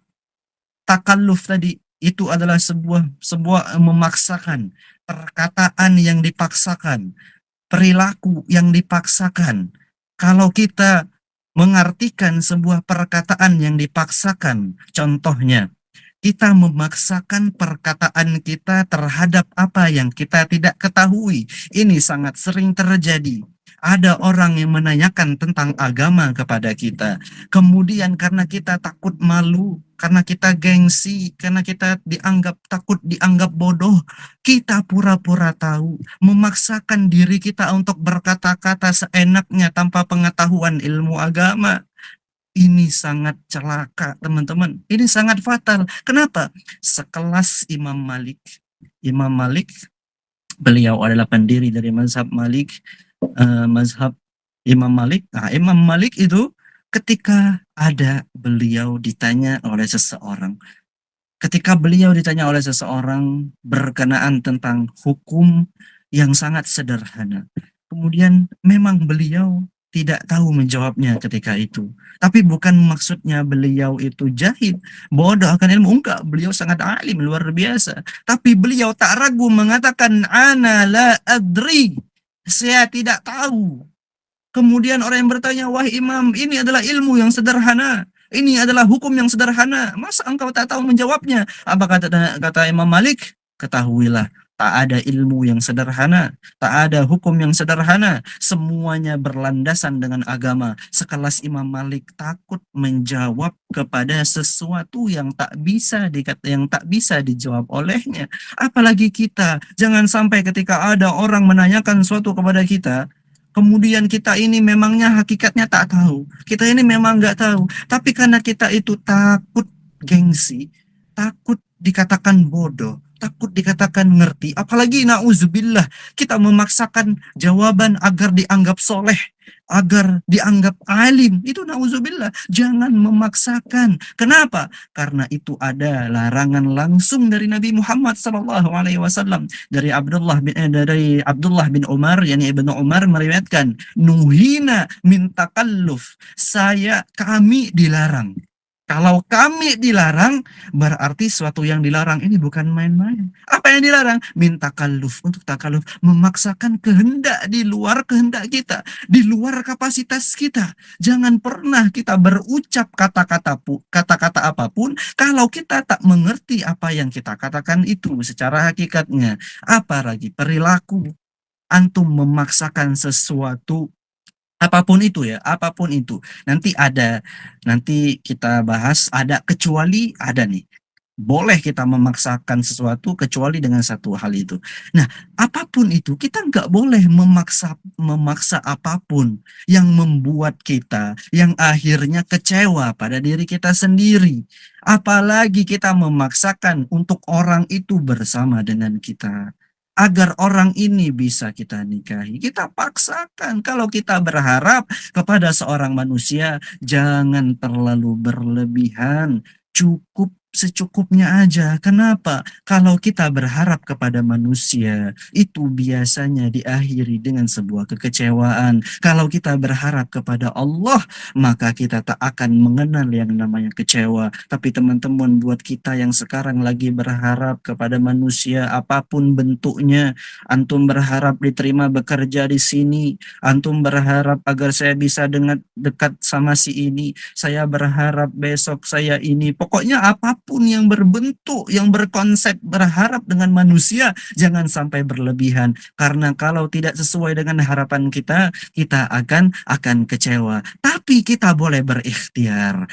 [SPEAKER 4] takalluf tadi? Itu adalah sebuah memaksakan, perkataan yang dipaksakan, perilaku yang dipaksakan. Kalau kita mengartikan sebuah perkataan yang dipaksakan, contohnya, kita memaksakan perkataan kita terhadap apa yang kita tidak ketahui. Ini sangat sering terjadi. Ada orang yang menanyakan tentang agama kepada kita. Kemudian karena kita takut malu, karena kita gengsi, karena kita takut dianggap bodoh, kita pura-pura tahu, memaksakan diri kita untuk berkata-kata seenaknya tanpa pengetahuan ilmu agama. Ini sangat celaka, teman-teman. Ini sangat fatal. Kenapa? Sekelas Imam Malik. Imam Malik, beliau adalah pendiri dari mazhab Malik, mazhab Imam Malik. Nah, Imam Malik itu ketika ada beliau ditanya oleh seseorang. Ketika beliau ditanya oleh seseorang berkenaan tentang hukum yang sangat sederhana. Kemudian memang beliau tidak tahu menjawabnya ketika itu. Tapi bukan maksudnya beliau itu jahil, bodoh akan ilmu. Enggak, beliau sangat alim, luar biasa. Tapi beliau tak ragu mengatakan, ana la adri, saya tidak tahu. Kemudian orang yang bertanya, wahai imam, ini adalah ilmu yang sederhana. Ini adalah hukum yang sederhana. Masa engkau tak tahu menjawabnya? Apa kata Imam Malik? Ketahuilah, tak ada ilmu yang sederhana, tak ada hukum yang sederhana. Semuanya berlandasan dengan agama. Sekelas Imam Malik takut menjawab kepada sesuatu yang tak bisa dijawab olehnya. Apalagi kita, jangan sampai ketika ada orang menanyakan sesuatu kepada kita, kemudian kita ini memangnya hakikatnya tak tahu. Kita ini memang nggak tahu. Tapi karena kita itu takut gengsi, takut dikatakan bodoh, takut dikatakan ngerti. Apalagi na'udzubillah, kita memaksakan jawaban agar dianggap soleh, agar dianggap alim. Itu na'udzubillah. Jangan memaksakan. Kenapa? Karena itu ada larangan langsung dari Nabi Muhammad SAW. Dari Abdullah bin Umar, yakni Ibnu Umar meriwayatkan, nuhina min takalluf, kami dilarang. Kalau kami dilarang, berarti suatu yang dilarang ini bukan main-main. Apa yang dilarang? Min takalluf. Untuk takalluf, memaksakan kehendak di luar kehendak kita, di luar kapasitas kita. Jangan pernah kita berucap kata-kata apapun kalau kita tak mengerti apa yang kita katakan itu secara hakikatnya. Apalagi perilaku. Antum memaksakan sesuatu, apapun itu ya, apapun itu. Nanti kita bahas, ada kecuali, ada nih. Boleh kita memaksakan sesuatu kecuali dengan satu hal itu. Nah, apapun itu, kita nggak boleh memaksa apapun yang membuat kita, yang akhirnya kecewa pada diri kita sendiri. Apalagi kita memaksakan untuk orang itu bersama dengan kita. Agar orang ini bisa kita nikahi, kita paksakan. Kalau kita berharap kepada seorang manusia, jangan terlalu berlebihan, cukup secukupnya aja. Kenapa? Kalau kita berharap kepada manusia, itu biasanya diakhiri dengan sebuah kekecewaan. Kalau kita berharap kepada Allah, maka kita tak akan mengenal yang namanya kecewa. Tapi teman-teman, buat kita yang sekarang lagi berharap kepada manusia, apapun bentuknya, antum berharap diterima bekerja di sini, antum berharap agar saya bisa dekat sama si ini, saya berharap besok saya ini, pokoknya apapun apapun yang berbentuk, yang berkonsep berharap dengan manusia, jangan sampai berlebihan. Karena kalau tidak sesuai dengan harapan kita, kita akan kecewa. Tapi kita boleh berikhtiar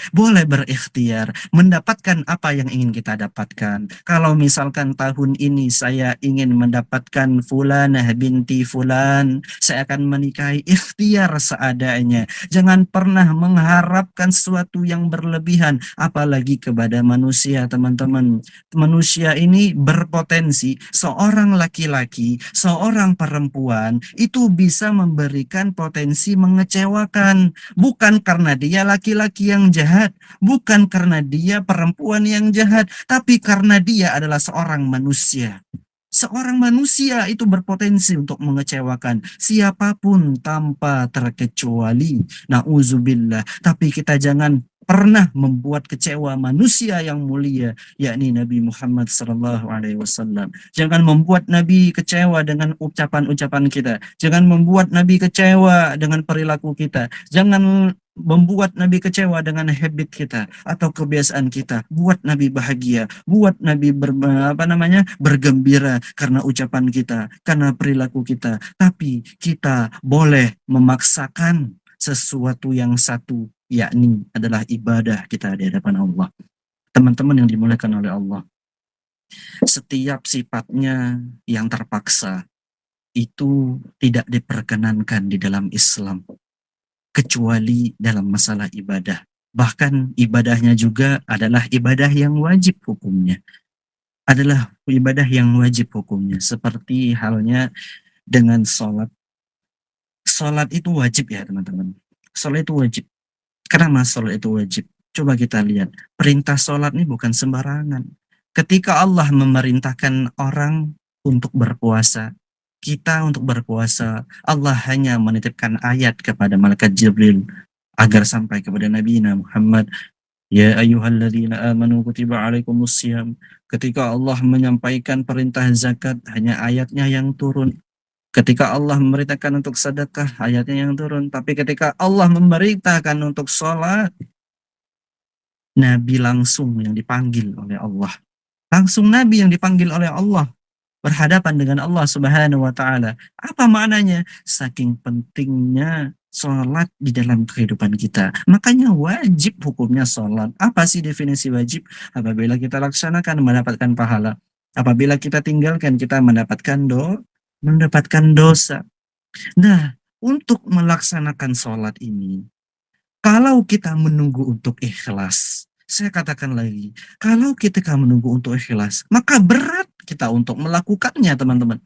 [SPEAKER 4] mendapatkan apa yang ingin kita dapatkan. Kalau misalkan tahun ini saya ingin mendapatkan fulanah binti fulan, saya akan menikahi, ikhtiar seadanya. Jangan pernah mengharapkan sesuatu yang berlebihan, apalagi kepada manusia, teman-teman. Manusia ini berpotensi, seorang laki-laki, seorang perempuan itu bisa memberikan potensi mengecewakan, bukan karena dia laki-laki yang jahat, bukan karena dia perempuan yang jahat, tapi karena dia adalah seorang manusia. Seorang manusia itu berpotensi untuk mengecewakan siapapun tanpa terkecuali. Nauzubillah. Tapi kita jangan pernah membuat kecewa manusia yang mulia, yakni Nabi Muhammad SAW. Jangan membuat Nabi kecewa dengan ucapan-ucapan kita. Jangan membuat Nabi kecewa dengan perilaku kita. Jangan membuat Nabi kecewa dengan habit kita atau kebiasaan kita. Buat Nabi bahagia, buat Nabi bergembira karena ucapan kita, karena perilaku kita. Tapi kita boleh memaksakan sesuatu yang satu, yakni adalah ibadah kita di hadapan Allah. Teman-teman yang dimuliakan oleh Allah, setiap sifatnya yang terpaksa itu tidak diperkenankan di dalam Islam, kecuali dalam masalah ibadah. Bahkan ibadahnya juga adalah ibadah yang wajib hukumnya. Adalah ibadah yang wajib hukumnya. Seperti halnya dengan sholat. Sholat itu wajib ya teman-teman. Sholat itu wajib. Kenapa sholat itu wajib? Coba kita lihat. Perintah sholat ini bukan sembarangan. Ketika Allah memerintahkan orang untuk berpuasa, kita untuk berpuasa, Allah hanya menitipkan ayat kepada malaikat Jibril agar sampai kepada Nabi Muhammad. Ya ayyuhalladzina amanu kutiba alaikumusiyam. Ketika Allah menyampaikan perintah zakat, hanya ayatnya yang turun. Ketika Allah memerintahkan untuk sedekah, ayatnya yang turun. Tapi ketika Allah memerintahkan untuk sholat, Nabi langsung yang dipanggil oleh Allah. Langsung Nabi yang dipanggil oleh Allah, berhadapan dengan Allah Subhanahu wa Ta'ala. Apa maknanya? Saking pentingnya sholat di dalam kehidupan kita. Makanya wajib hukumnya sholat. Apa sih definisi wajib? Apabila kita laksanakan mendapatkan pahala. Apabila kita tinggalkan kita mendapatkan dosa. Nah, untuk melaksanakan sholat ini, kalau kita menunggu untuk ikhlas, saya katakan lagi, kalau kita menunggu untuk ikhlas, maka berat kita untuk melakukannya, teman-teman.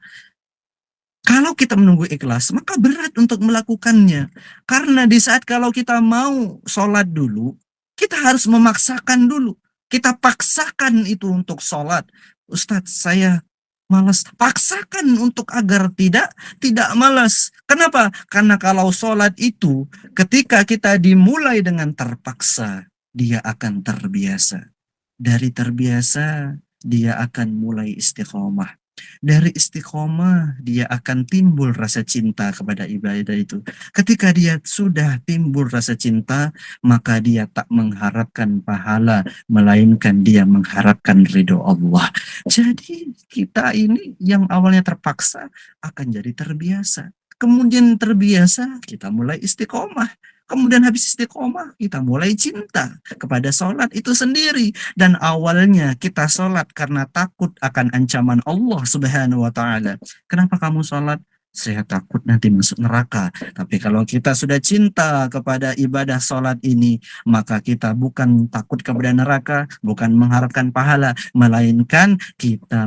[SPEAKER 4] Kalau kita menunggu ikhlas, maka berat untuk melakukannya. Karena di saat kalau kita mau sholat dulu, kita harus memaksakan dulu. Kita paksakan itu untuk sholat. Ustadz, saya malas. Paksakan untuk agar tidak malas. Kenapa? Karena kalau sholat itu, ketika kita dimulai dengan terpaksa, dia akan terbiasa. Dari terbiasa, dia akan mulai istiqomah. Dari istiqomah, dia akan timbul rasa cinta kepada ibadah itu. Ketika dia sudah timbul rasa cinta, maka dia tak mengharapkan pahala, melainkan dia mengharapkan ridho Allah. Jadi kita ini yang awalnya terpaksa akan jadi terbiasa. Kemudian terbiasa, kita mulai istiqomah. Kemudian habis istiqomah, kita mulai cinta kepada sholat itu sendiri. Dan awalnya kita sholat karena takut akan ancaman Allah Subhanahu wa Ta'ala. Kenapa kamu sholat? Saya takut nanti masuk neraka. Tapi kalau kita sudah cinta kepada ibadah sholat ini, maka kita bukan takut kepada neraka, bukan mengharapkan pahala, melainkan kita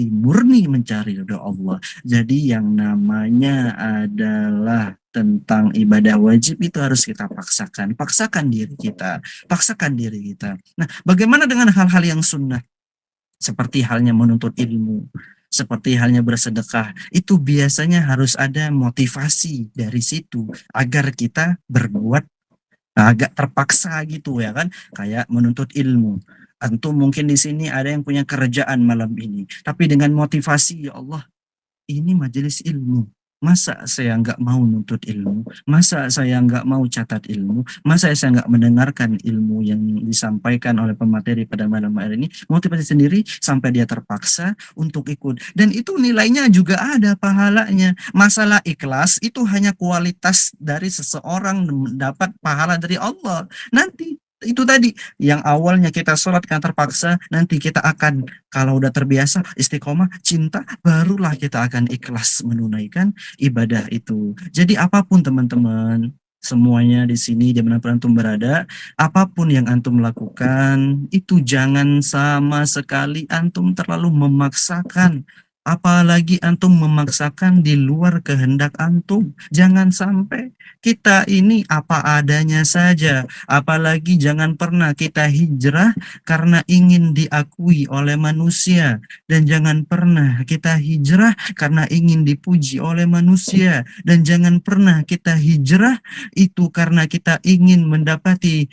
[SPEAKER 4] murni mencari ridho Allah. Jadi yang namanya adalah tentang ibadah wajib itu harus kita paksakan diri kita. Nah, bagaimana dengan hal-hal yang sunnah? Seperti halnya menuntut ilmu, seperti halnya bersedekah, itu biasanya harus ada motivasi dari situ agar kita berbuat agak terpaksa gitu ya kan, kayak menuntut ilmu. Antum mungkin di sini ada yang punya kerjaan malam ini, tapi dengan motivasi, ya Allah, ini majelis ilmu. Masa saya nggak mau nuntut ilmu? Masa saya nggak mau catat ilmu? Masa saya nggak mendengarkan ilmu yang disampaikan oleh pemateri pada malam hari ini? Motivasi sendiri sampai dia terpaksa untuk ikut. Dan itu nilainya juga ada pahalanya. Masalah ikhlas itu hanya kualitas dari seseorang dapat pahala dari Allah. Nanti itu tadi yang awalnya kita sholat karena terpaksa, nanti kita akan kalau udah terbiasa istiqomah cinta, barulah kita akan ikhlas menunaikan ibadah itu. Jadi apapun teman-teman, semuanya di sini dimanapun antum berada, apapun yang antum lakukan, itu jangan sama sekali antum terlalu memaksakan. Apalagi antum memaksakan di luar kehendak antum. Jangan sampai kita ini apa adanya saja. Apalagi jangan pernah kita hijrah karena ingin diakui oleh manusia. Dan jangan pernah kita hijrah karena ingin dipuji oleh manusia, dan jangan pernah kita hijrah itu karena kita ingin mendapati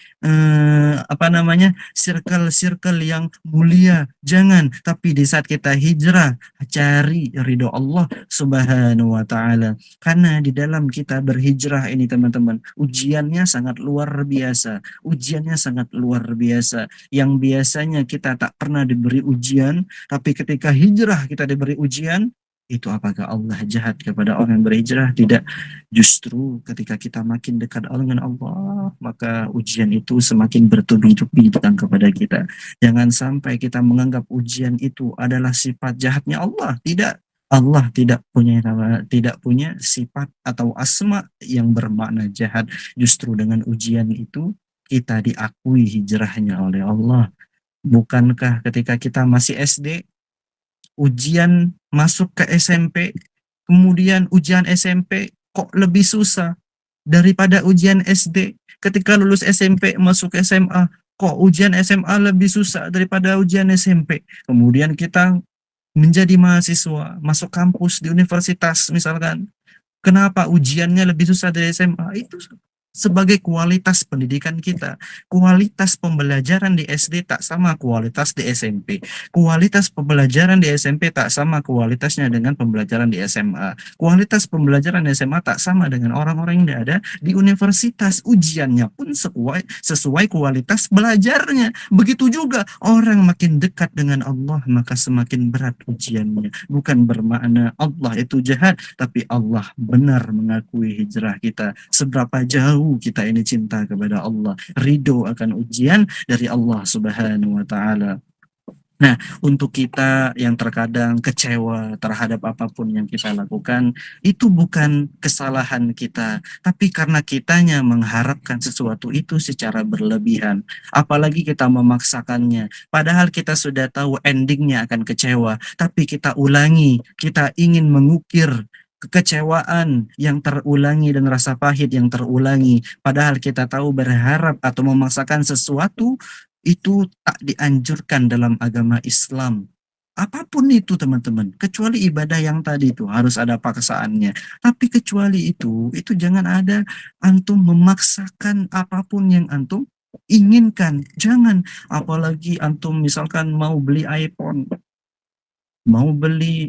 [SPEAKER 4] circle-circle yang mulia. Jangan, tapi di saat kita hijrah cari ridho Allah Subhanahu wa taala. Karena di dalam kita berhijrah ini teman-teman, ujiannya sangat luar biasa. Ujiannya sangat luar biasa. Yang biasanya kita tak pernah diberi ujian, tapi ketika hijrah kita diberi ujian, itu apakah Allah jahat kepada orang yang berhijrah? Tidak. Justru ketika kita makin dekat dengan Allah, maka ujian itu semakin bertubi-tubi datang kepada kita. Jangan sampai kita menganggap ujian itu adalah sifat jahatnya Allah. Tidak. Allah tidak punya sifat atau asma yang bermakna jahat. Justru dengan ujian itu kita diakui hijrahnya oleh Allah. Bukankah ketika kita masih SD, ujian masuk ke SMP, kemudian ujian SMP kok lebih susah daripada ujian SD? Ketika lulus SMP masuk SMA, kok ujian SMA lebih susah daripada ujian SMP? Kemudian kita menjadi mahasiswa, masuk kampus di universitas misalkan, kenapa ujiannya lebih susah dari SMA? Itu sebagai kualitas pendidikan kita. Kualitas pembelajaran di SD tak sama kualitas di SMP. Kualitas pembelajaran di SMP tak sama kualitasnya dengan pembelajaran di SMA. Kualitas pembelajaran di SMA tak sama dengan orang-orang yang ada di universitas. Ujiannya pun sesuai kualitas belajarnya. Begitu juga orang makin dekat dengan Allah, maka semakin berat ujiannya. Bukan bermakna Allah itu jahat, tapi Allah benar mengakui hijrah kita. Seberapa jauh kita ini cinta kepada Allah, ridho akan ujian dari Allah Subhanahu wa taala. Nah, untuk kita yang terkadang kecewa terhadap apapun yang kita lakukan, itu bukan kesalahan kita, tapi karena kitanya mengharapkan sesuatu itu secara berlebihan. Apalagi kita memaksakannya, padahal kita sudah tahu endingnya akan kecewa, tapi kita ulangi, kita ingin mengukir kekecewaan yang terulangi dan rasa pahit yang terulangi, padahal kita tahu berharap atau memaksakan sesuatu itu tak dianjurkan dalam agama Islam. Apapun itu teman-teman, kecuali ibadah yang tadi itu harus ada paksaannya. Tapi kecuali itu jangan ada antum memaksakan apapun yang antum inginkan. Jangan, apalagi antum misalkan mau beli iPhone, mau beli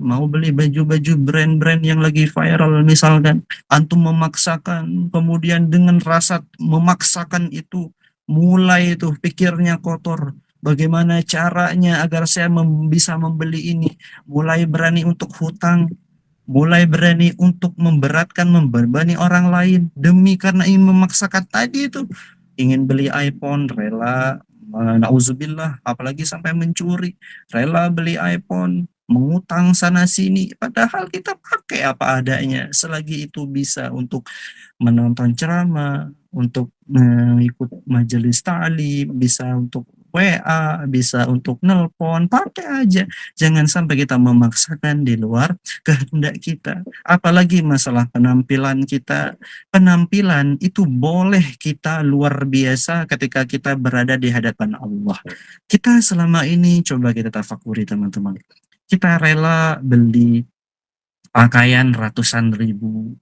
[SPEAKER 4] mau beli baju-baju brand-brand yang lagi viral misalkan, antum memaksakan, kemudian dengan rasa memaksakan itu mulai itu pikirnya kotor, bagaimana caranya agar saya bisa membeli ini, mulai berani untuk hutang, mulai berani untuk membebani orang lain demi karena ingin memaksakan tadi itu, ingin beli iPhone rela, nauzubillah, apalagi sampai mencuri, rela beli iPhone, mengutang sana sini, padahal kita pakai apa adanya, selagi itu bisa untuk menonton ceramah, untuk ikut majelis ta'lim, bisa untuk WA, bisa untuk nelpon, pakai aja. Jangan sampai kita memaksakan di luar kehendak kita. Apalagi masalah penampilan kita. Penampilan itu boleh kita luar biasa ketika kita berada di hadapan Allah. Kita selama ini coba kita tafakuri teman-teman. Kita rela beli pakaian ratusan ribu,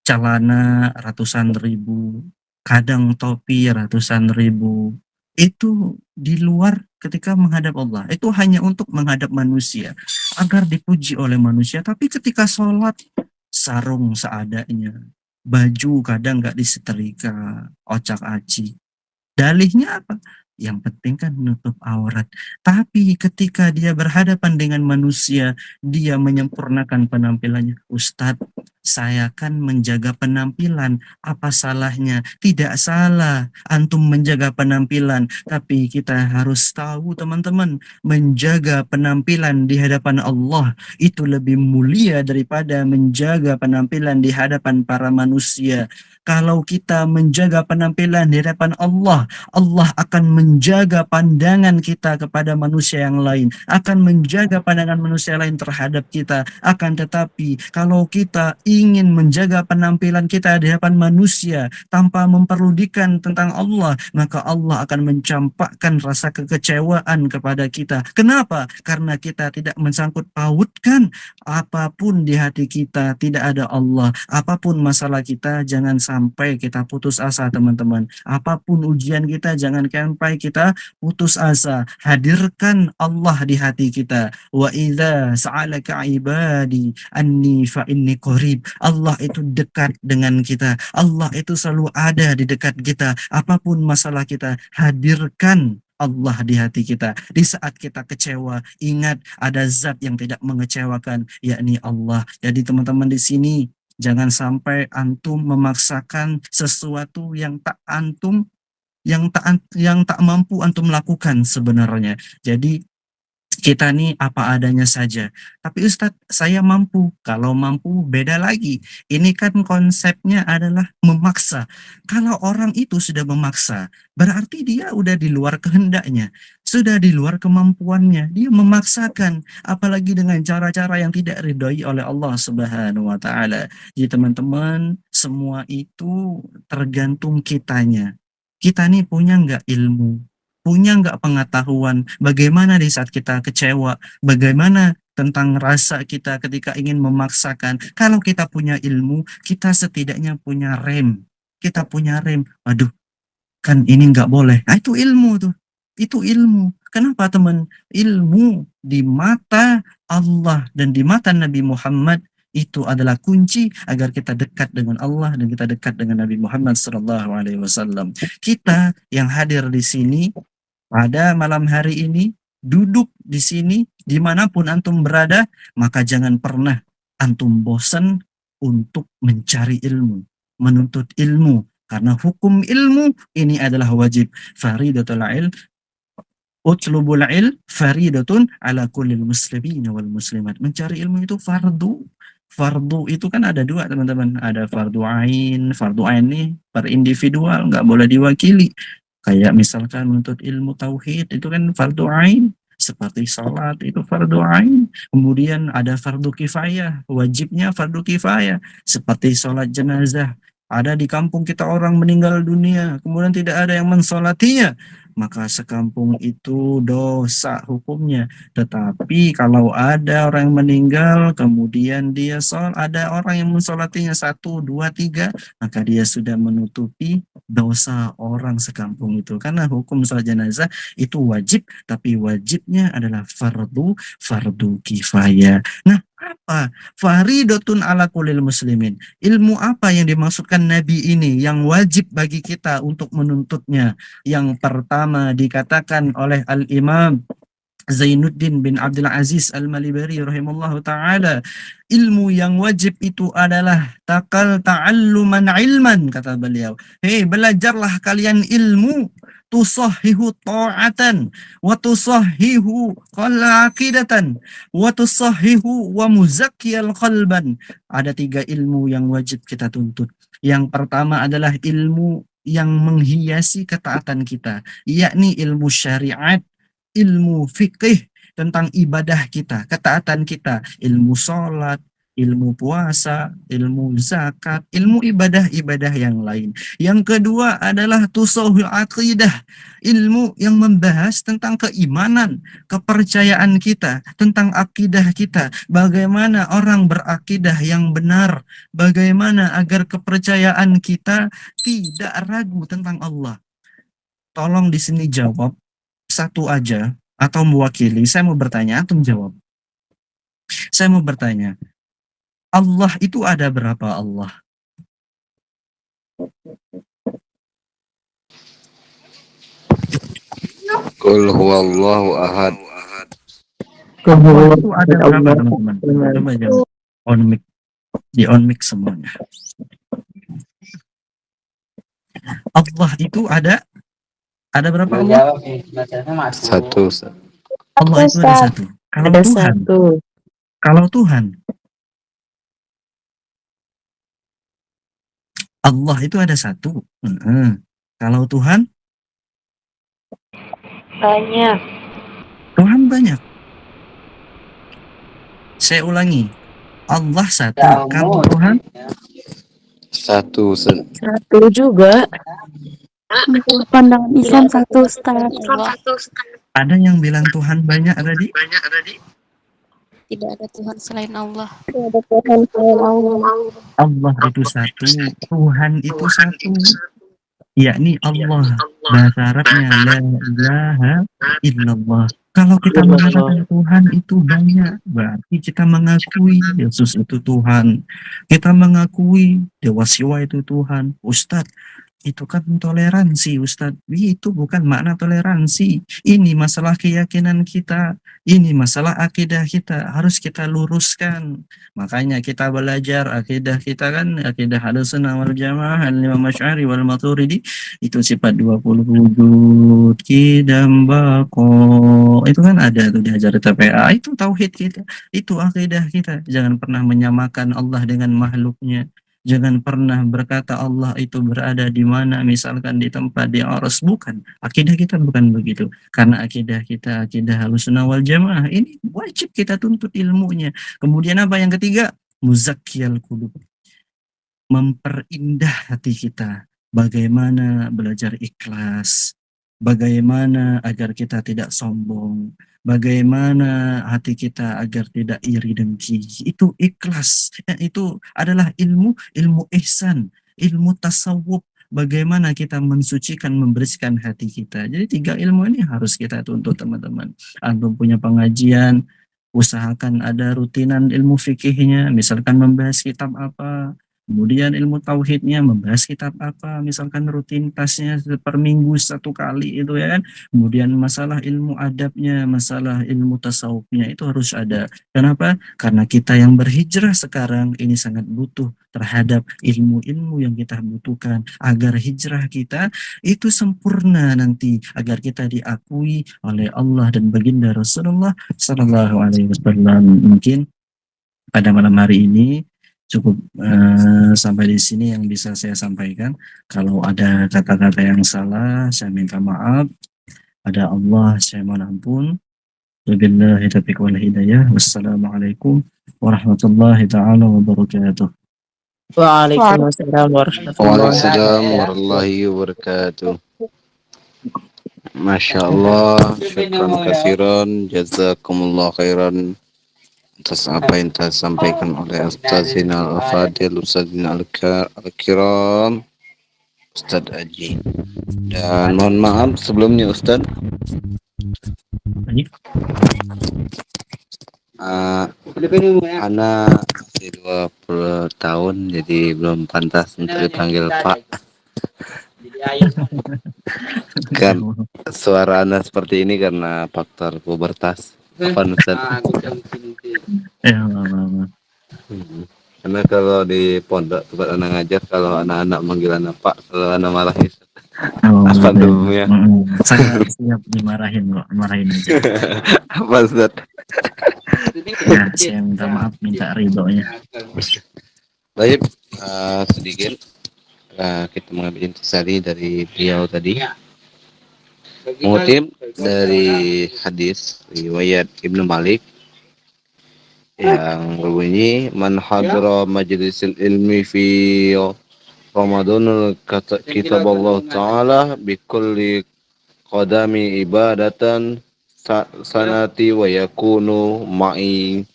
[SPEAKER 4] celana ratusan ribu, kadang topi ratusan ribu, itu di luar ketika menghadap Allah. Itu hanya untuk menghadap manusia, agar dipuji oleh manusia. Tapi ketika sholat, sarung seadanya, baju kadang nggak disetrika, ocak-aci. Dalihnya apa? Yang penting kan menutup aurat. Tapi ketika dia berhadapan dengan manusia, dia menyempurnakan penampilannya. Ustadz, saya kan menjaga penampilan. Apa salahnya? Tidak salah antum menjaga penampilan. Tapi kita harus tahu teman-teman, menjaga penampilan di hadapan Allah itu lebih mulia daripada menjaga penampilan di hadapan para manusia. Kalau kita menjaga penampilan di hadapan Allah, Allah akan menjaga pandangan kita kepada manusia yang lain, akan menjaga pandangan manusia lain terhadap kita. Akan tetapi, kalau kita ingin menjaga penampilan kita di hadapan manusia tanpa memperdulikan tentang Allah, maka Allah akan mencampakkan rasa kekecewaan kepada kita. Kenapa? Karena kita tidak mensangkut pautkan apapun di hati kita, tidak ada Allah. Apapun masalah kita, jangan sampai kita putus asa teman-teman. Apapun ujian kita, jangan sampai kita putus asa. Hadirkan Allah di hati kita. Wa idza sa'alaka ibadi anni fa inni qarib. Allah itu dekat dengan kita. Allah itu selalu ada di dekat kita. Apapun masalah kita, hadirkan Allah di hati kita. Di saat kita kecewa, ingat ada zat yang tidak mengecewakan, yakni Allah. Jadi teman-teman di sini, jangan sampai antum memaksakan sesuatu yang tak mampu antum lakukan sebenarnya. Jadi kita nih apa adanya saja. Tapi Ustadz, saya mampu. Kalau mampu beda lagi. Ini kan konsepnya adalah memaksa. Kalau orang itu sudah memaksa, berarti dia udah di luar kehendaknya. Sudah di luar kemampuannya. Dia memaksakan. Apalagi dengan cara-cara yang tidak ridhoi oleh Allah Subhanahu wa Ta'ala. Jadi teman-teman, semua itu tergantung kitanya. Kita nih punya nggak ilmu? Punya nggak pengetahuan bagaimana di saat kita kecewa, bagaimana tentang rasa kita ketika ingin memaksakan. Kalau kita punya ilmu, kita setidaknya punya rem. Kita punya rem. Waduh, kan ini nggak boleh. Nah, itu ilmu tuh. Itu ilmu. Kenapa teman? Ilmu di mata Allah dan di mata Nabi Muhammad itu adalah kunci agar kita dekat dengan Allah dan kita dekat dengan Nabi Muhammad SAW. Kita yang hadir di sini pada malam hari ini, duduk di sini, dimanapun antum berada, maka jangan pernah antum bosan untuk mencari ilmu, menuntut ilmu. Karena hukum ilmu ini adalah wajib. Faridatul ilm, utlubul ilm, faridatun ala kullil muslimin wal muslimat. Mencari ilmu itu fardu. Fardu itu kan ada dua teman-teman. Ada fardu ain. Fardu ain ini per individual, nggak boleh diwakili. Kayak misalkan menuntut ilmu tauhid itu kan fardu ain, seperti sholat itu fardu ain. Kemudian ada fardu kifayah, wajibnya fardu kifayah, seperti sholat jenazah. Ada di kampung kita orang meninggal dunia, kemudian tidak ada yang mensolatinya, maka sekampung itu dosa hukumnya. Tetapi kalau ada orang yang meninggal, kemudian dia ada orang yang mensolatinya 1, 2, 3, maka dia sudah menutupi dosa orang sekampung itu. Karena hukum sholat jenazah itu wajib, tapi wajibnya adalah fardu kifayah. Nah, apa? Faridatun ala kulil muslimin. Ilmu apa yang dimaksudkan Nabi ini yang wajib bagi kita untuk menuntutnya? Yang pertama dikatakan oleh Al-Imam Zainuddin bin Abdul Aziz Al-Malibari rahimahullahu ta'ala, ilmu yang wajib itu adalah ta'alluman ilman, kata beliau. Hei, belajarlah kalian ilmu, tusahhihu ta'atan wa tusahhihu qalaqidatan wa tusahhihu wa muzakkiyal qalban. Ada 3 ilmu yang wajib kita tuntut. Yang pertama adalah ilmu yang menghiasi ketaatan kita, yakni ilmu syariat, ilmu fikih tentang ibadah kita, ketaatan kita, ilmu sholat, ilmu puasa, ilmu zakat, ilmu ibadah-ibadah yang lain. Yang kedua adalah tusawhul aqidah, ilmu yang membahas tentang keimanan, kepercayaan kita, tentang akidah kita, bagaimana orang berakidah yang benar, bagaimana agar kepercayaan kita tidak ragu tentang Allah. tolong di sini jawab satu aja atau mewakili. Saya mau bertanya, antum jawab. Saya mau bertanya, Allah itu ada berapa Allah?
[SPEAKER 1] Qul huwallahu ahad.
[SPEAKER 4] Allah itu ada berapa teman-teman? Coba jawab. On mic. Di on mic semuanya. Allah itu ada berapa Allah?
[SPEAKER 1] Satu.
[SPEAKER 4] Allah itu ada satu. Kalau
[SPEAKER 5] Ada
[SPEAKER 4] Tuhan,
[SPEAKER 5] satu.
[SPEAKER 4] Allah itu ada satu. Kalau Tuhan
[SPEAKER 2] Banyak.
[SPEAKER 4] banyak. Saya ulangi. Allah satu. Kalau Tuhan
[SPEAKER 1] Satu.
[SPEAKER 5] Satu juga.
[SPEAKER 2] Menurut pandangan Islam satu, Ustaz.
[SPEAKER 4] ada yang bilang Tuhan banyak tadi?
[SPEAKER 2] Tidak ada Tuhan selain Allah.
[SPEAKER 4] Allah itu satu, Tuhan itu satu, yakni Allah. Bahasa Arabnya la ilaha illallah. Kalau kita mengatakan Tuhan itu banyak, berarti kita mengakui Yesus itu Tuhan. Kita mengakui Dewa Siwa itu Tuhan. Ustadz, itu kan toleransi, Ustadz. Itu bukan makna toleransi. Ini masalah keyakinan kita. Ini masalah akidah kita. Harus kita luruskan. Makanya kita belajar akidah kita kan, akidah Ahlussunnah wal Jamaah, Al-Imam Asy'ari wal Maturidi, itu sifat 20 wujud, qidam, baqo. Itu kan ada tuh diajar TPA. Itu tauhid kita. Itu akidah kita. Jangan pernah menyamakan Allah dengan makhluknya. Jangan pernah berkata Allah itu berada di mana, misalkan di tempat di aras. Bukan. Akidah kita bukan begitu. Karena akidah kita, akidah Ahlussunnah wal Jamaah, ini wajib kita tuntut ilmunya. Kemudian apa yang ketiga? Muzakkiyal qulub. Memperindah hati kita. Bagaimana belajar ikhlas. Bagaimana agar kita tidak sombong. Bagaimana hati kita agar tidak iri dengki. Itu ikhlas. Itu adalah ilmu ihsan, ilmu tasawuf. Bagaimana kita mensucikan, membersihkan hati kita. Jadi 3 ilmu ini harus kita tuntut, teman-teman. Antum punya pengajian, usahakan ada rutinan ilmu fikihnya. Misalkan membahas kitab apa. Kemudian ilmu tauhidnya, membahas kitab apa, misalkan rutinitasnya per minggu 1 kali itu ya kan. Kemudian masalah ilmu adabnya, masalah ilmu tasawufnya itu harus ada. Kenapa? Karena kita yang berhijrah sekarang ini sangat butuh terhadap ilmu-ilmu yang kita butuhkan agar hijrah kita itu sempurna nanti, agar kita diakui oleh Allah dan baginda Rasulullah Sallallahu Alaihi Wasallam. Mungkin pada malam hari ini cukup sampai di sini yang bisa saya sampaikan. Kalau ada kata-kata yang salah, saya minta maaf. Ada Allah, saya mohon ampun. Wabillahi taufiq wal hidayah. Wassalamualaikum warahmatullahi taala wabarakatuh.
[SPEAKER 5] Waalaikumsalam
[SPEAKER 1] Waalaikumsalam warahmatullahi wabarakatuh. Masya Allah, syukran kasiran, jazakumullah khairan atas apa yang telah disampaikan oleh Ustaz Zainal Al-Fadil, Ustaz Zainal Al-Kiram, Ustaz Aji. Dan mohon maaf sebelumnya Ustaz, anak masih 20 tahun jadi belum pantas untuk dipanggil Pak. Kan suara anak seperti ini karena faktor pubertas. Apa Ustaz?
[SPEAKER 4] Ya, Allah.
[SPEAKER 1] Karena kalau di pondok tempat anak ngajar, kalau anak-anak manggil anak Pak, kalau anak marahin. Apa tuh ya?
[SPEAKER 4] Saya siap dimarahin kok, marahin aja.
[SPEAKER 1] Apa Ustaz?
[SPEAKER 4] Ya, saya minta maaf, minta ridhonya.
[SPEAKER 1] Baik, sedikit kita mengambil intisari dari beliau tadi. Mengutip dari hadis riwayat Ibnu Malik yang berbunyi, man hadra majlisil ilmi fi Ramadan kitab Allah Ta'ala bikulli qadami ibadatan sanati wa yakunu ma'i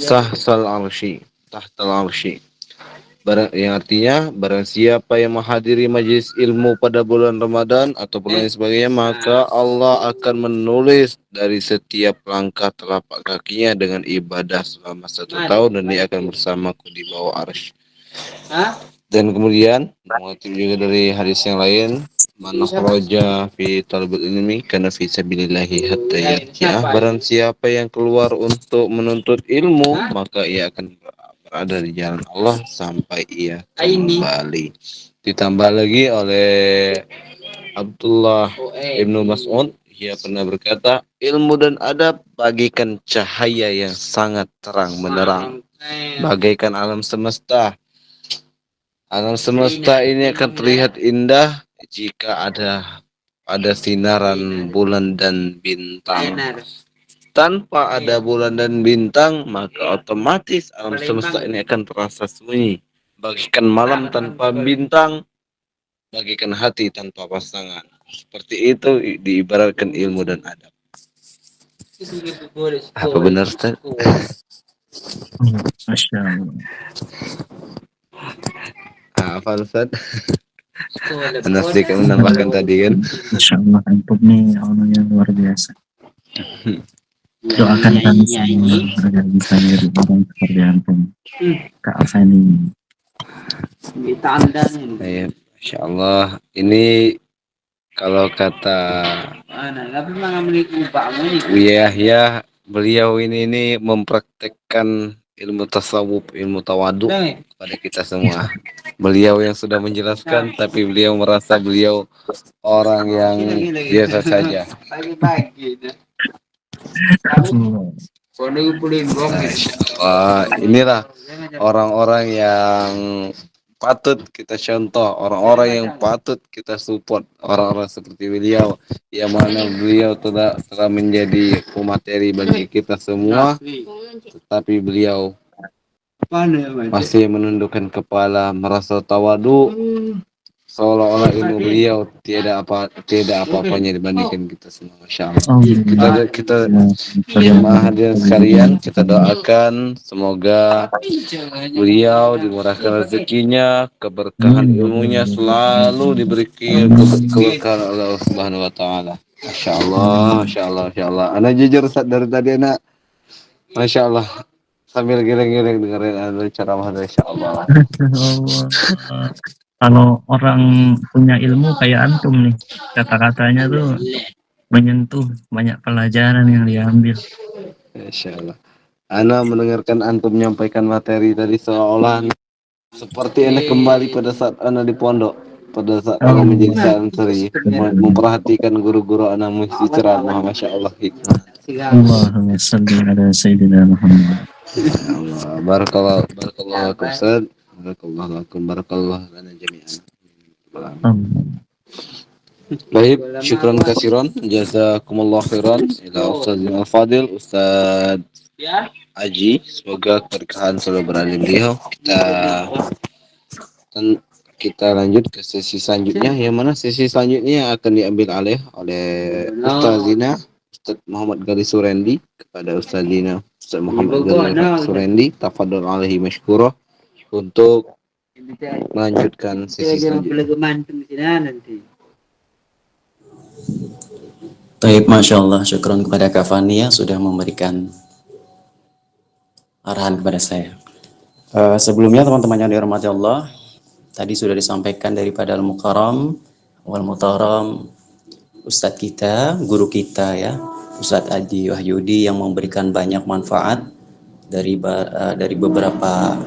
[SPEAKER 1] tahtal arshi. yang artinya barang siapa yang menghadiri majelis ilmu pada bulan Ramadan ataupun lain sebagainya, maka Allah akan menulis dari setiap langkah telapak kakinya dengan ibadah selama 1 tahun, dan dia akan bersamaku di bawah arsy. Dan kemudian mengutip juga dari hadis yang lain, man kharaja fi talabul ilmi kana fi sabilillahi hatta yarji'ah. Barang siapa yang keluar untuk menuntut ilmu, maka ia akan berada di jalan Allah sampai ia kembali. Ditambah lagi oleh Abdullah ibnu Mas'ud, ia pernah berkata, ilmu dan adab bagaikan cahaya yang sangat terang menerang, bagaikan alam semesta. Alam semesta ini akan terlihat indah jika ada sinaran bulan dan bintang. Tanpa ada bulan dan bintang, maka otomatis alam semesta ini akan terasa sunyi. Bagikan malam tanpa bintang, bagikan hati tanpa pasangan. Seperti itu diibaratkan ilmu dan adab. Apa benar, Ustaz?
[SPEAKER 4] Masya Allah.
[SPEAKER 1] Apa, Ustaz? Anda sedikit menambahkan tadi kan?
[SPEAKER 4] Masya Allah, antum nih orang yang luar biasa. Doakan kami semua agar bisa menjadi orang seperti antum, Kak Afani.
[SPEAKER 1] Ya, Masya Allah. Ini kalau kata Buya Yahya, beliau ini mempraktekkan ilmu tasawuf, ilmu tawadu kepada kita semua. Beliau yang sudah menjelaskan, tapi beliau merasa beliau orang yang biasa saja. Masya Allah. Inilah orang-orang yang patut kita contoh, orang-orang yang patut kita support, orang-orang seperti beliau, yang mana beliau telah menjadi pemateri bagi kita semua, tetapi beliau masih menundukkan kepala, merasa tawadu, seolah-olah ilmu beliau tidak apa-apanya dibandingkan kita semua. Masya Allah. Kita jemaah hadirin sekalian, kita doakan semoga beliau dimurahkan rezekinya, keberkahan ilmunya selalu diberikan keberkahan oleh Allah Subhanahu wa taala. Masya Allah, Masya Allah, Masya Allah. Anak jujur dari tadi anak, Masya Allah, sambil geleng-geleng dengerin anda ceramah, Masya Allah.
[SPEAKER 4] Kalau orang punya ilmu kayak antum nih, kata-katanya tuh menyentuh banyak pelajaran yang diambil.
[SPEAKER 1] Masya Allah. Ana mendengarkan antum menyampaikan materi tadi seolah seperti Ana kembali pada saat Ana di pondok, pada saat Ana menjadi santri, memperhatikan guru-guru Ana mengisi ceramah. Masya Allah.
[SPEAKER 4] Allahumma salli ala Sayyidina Muhammad.
[SPEAKER 1] Allah. Barakallah lakum Ustaz. Barakallah lakum, barakallah lana jami'an. Baik, syukran kasiran, jazakumullah khairan ila Ustazina Al-Fadil, Ustaz Aji. Semoga keberkahan selalu berada di beliau. Kita lanjut ke sesi selanjutnya, yang mana sesi selanjutnya akan diambil oleh Ustazina Ustaz Muhammad Gali Surendi kepada Ustazina Ustaz Muhammad Gali Surendi. Tafadhol alaihi mashkurah untuk melanjutkan sesi selanjutnya.
[SPEAKER 6] Baik, Masya Allah, syukron kepada Kak Fani yang sudah memberikan arahan kepada saya. Sebelumnya teman-teman yang dirahmati Allah, tadi sudah disampaikan daripada Al-Mukarram wal Mutaram, Ustadz kita, guru kita ya, Ustadz Aji Wahyudi, yang memberikan banyak manfaat dari beberapa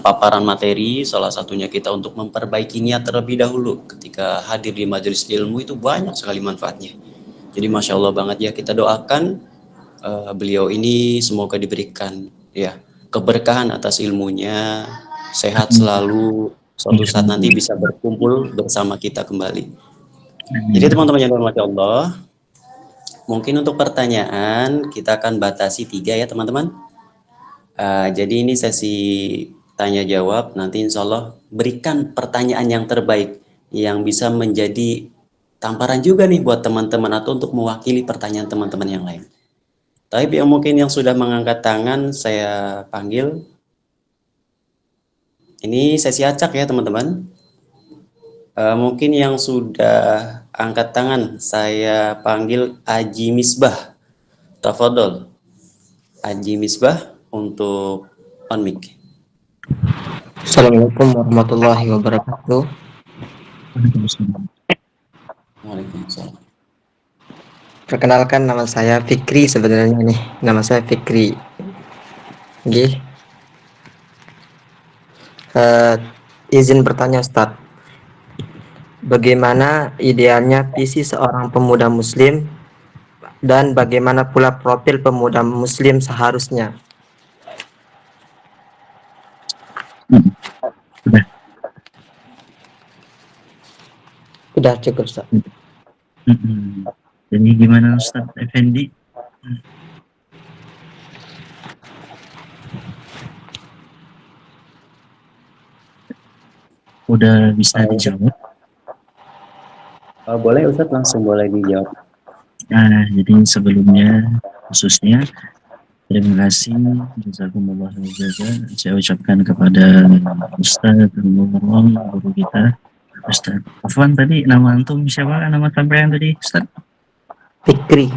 [SPEAKER 6] paparan materi. Salah satunya kita untuk memperbaiki niat terlebih dahulu ketika hadir di majelis ilmu, itu banyak sekali manfaatnya. Jadi Masya Allah banget ya, kita doakan beliau ini semoga diberikan ya keberkahan atas ilmunya, sehat selalu, suatu saat nanti bisa berkumpul bersama kita kembali. Jadi teman-teman yang dirahmati Allah, mungkin untuk pertanyaan kita akan batasi 3 ya teman-teman. Jadi ini sesi tanya jawab, nanti insya Allah berikan pertanyaan yang terbaik yang bisa menjadi tamparan juga nih buat teman-teman atau untuk mewakili pertanyaan teman-teman yang lain. Tapi yang mungkin yang sudah mengangkat tangan saya panggil. Ini sesi acak ya teman-teman. Mungkin yang sudah angkat tangan, saya panggil Aji Misbah. Tafadhol, Aji Misbah untuk on mic.
[SPEAKER 7] Assalamualaikum warahmatullahi wabarakatuh.
[SPEAKER 6] Waalaikumsalam.
[SPEAKER 7] Perkenalkan, nama saya Fikri sebenarnya nih. Nama saya Fikri. Nggih. Izin bertanya Ustadz. Bagaimana idealnya visi seorang pemuda muslim dan bagaimana pula profil pemuda muslim seharusnya? Udah cukup Ustadz.
[SPEAKER 4] Jadi gimana Ustadz Effendi? Udah bisa dijawab?
[SPEAKER 6] Boleh Ustadz, langsung boleh dijawab.
[SPEAKER 4] Nah, jadi sebelumnya khususnya terima kasih jazakumullah khairan saya ucapkan kepada Ustadz Al-Mukarram, guru kita Ustadz Afwan. Tadi nama antum siapa? Nama sampean tadi Ustadz?
[SPEAKER 7] Fikri.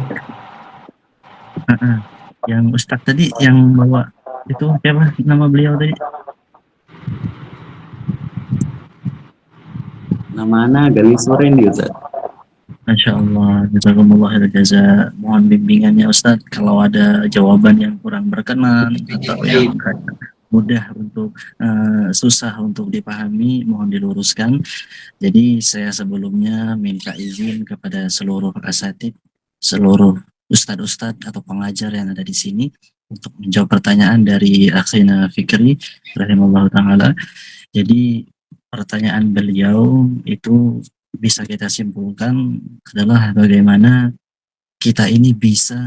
[SPEAKER 4] Yang Ustadz tadi yang bawa itu siapa nama beliau tadi?
[SPEAKER 6] Namanya Gali Sore nih Ustadz.
[SPEAKER 4] Masya Allah, jazakumullah khairan jaza. Mohon bimbingannya Ustadz kalau ada jawaban yang kurang berkenan atau yang mudah untuk susah untuk dipahami, mohon diluruskan. Jadi saya sebelumnya minta izin kepada seluruh asatid, seluruh ustadz-ustadz atau pengajar yang ada di sini untuk menjawab pertanyaan dari Akhina Fikri rahimahullah ta'ala. Jadi pertanyaan beliau itu bisa kita simpulkan adalah bagaimana kita ini bisa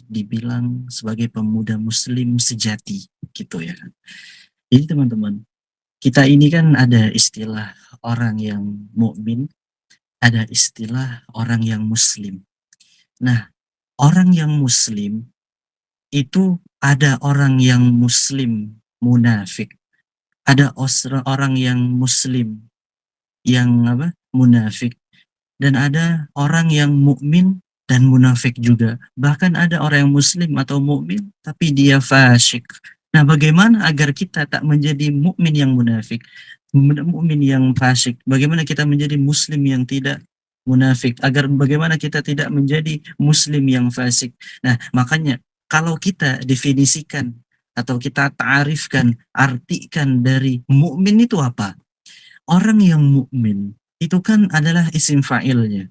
[SPEAKER 4] dibilang sebagai pemuda muslim sejati gitu ya kan. Jadi teman-teman, kita ini kan ada istilah orang yang mukmin, ada istilah orang yang muslim. Nah, orang yang muslim itu ada orang yang muslim munafik, ada orang yang muslim yang munafik, dan ada orang yang mukmin dan munafik juga. Bahkan ada orang yang muslim atau mukmin tapi dia fasyik. Nah, bagaimana agar kita tak menjadi mukmin yang munafik, mukmin yang fasyik? Bagaimana kita menjadi muslim yang tidak munafik? Agar bagaimana kita tidak menjadi muslim yang fasik? Nah, makanya kalau kita definisikan atau kita ta'arifkan, artikan dari mukmin itu apa? Orang yang mukmin itu kan adalah isim fa'ilnya.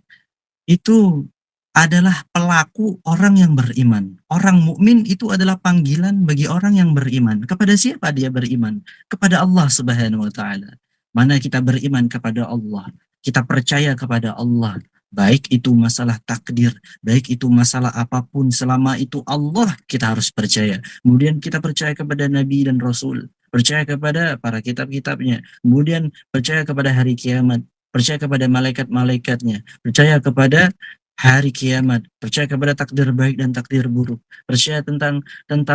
[SPEAKER 4] Itu adalah pelaku orang yang beriman. Orang mukmin itu adalah panggilan bagi orang yang beriman. Kepada siapa dia beriman? Kepada Allah Subhanahu wa taala. Mana kita beriman kepada Allah, kita percaya kepada Allah. Baik itu masalah takdir, baik itu masalah apapun, selama itu Allah kita harus percaya. Kemudian kita percaya kepada Nabi dan Rasul, percaya kepada para kitab-kitabnya, kemudian percaya kepada hari kiamat, percaya kepada malaikat-malaikatnya, percaya kepada hari kiamat, percaya kepada takdir baik dan takdir buruk, percaya tentang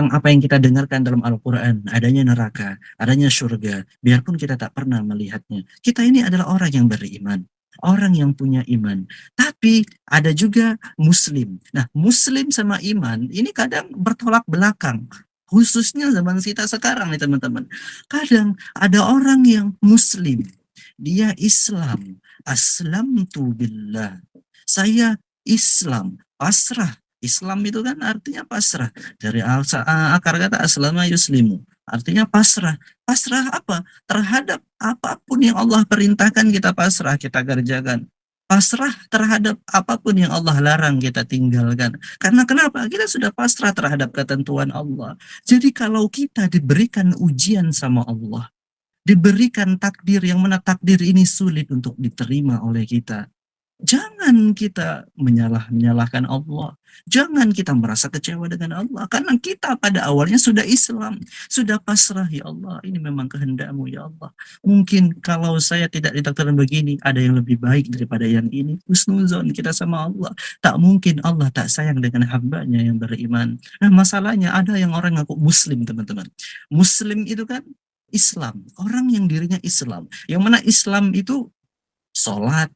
[SPEAKER 4] apa yang kita dengarkan dalam Al-Quran, adanya neraka, adanya surga, biarpun kita tak pernah melihatnya. Kita ini adalah orang yang beriman, orang yang punya iman. Tapi ada juga muslim. Nah, muslim sama iman ini kadang bertolak belakang. Khususnya zaman kita sekarang nih teman-teman. Kadang ada orang yang muslim, dia Islam, aslamtu billah. Saya Islam, pasrah. Islam itu kan artinya pasrah. Dari akar kata aslama yuslimu. Artinya pasrah. Pasrah apa? Terhadap apapun yang Allah perintahkan kita pasrah, kita kerjakan. Pasrah terhadap apapun yang Allah larang kita tinggalkan. Karena kenapa? Kita sudah pasrah terhadap ketentuan Allah. Jadi kalau kita diberikan ujian sama Allah, diberikan takdir yang mana takdir ini sulit untuk diterima oleh kita, jangan kita menyalahkan Allah. Jangan kita merasa kecewa dengan Allah. Karena kita pada awalnya sudah Islam. Sudah pasrah, ya Allah, ini memang kehendak-Mu ya Allah. Mungkin kalau saya tidak ditakdirkan begini, ada yang lebih baik daripada yang ini. Husnuzon kita sama Allah. Tak mungkin Allah tak sayang dengan hambanya yang beriman. Nah, masalahnya ada yang orang ngaku Muslim, teman-teman. Muslim itu kan Islam, orang yang dirinya Islam, yang mana Islam itu sholat,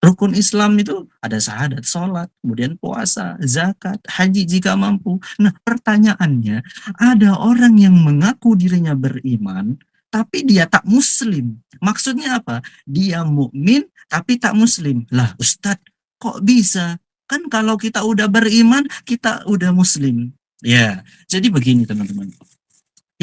[SPEAKER 4] rukun Islam itu ada syahadat, sholat, kemudian puasa, zakat, haji jika mampu. Nah, pertanyaannya, ada orang yang mengaku dirinya beriman, tapi dia tak muslim. Maksudnya apa? Dia mukmin tapi tak muslim. Lah, Ustadz, kok bisa? Kan kalau kita udah beriman, kita udah muslim. Ya, jadi begini teman-teman.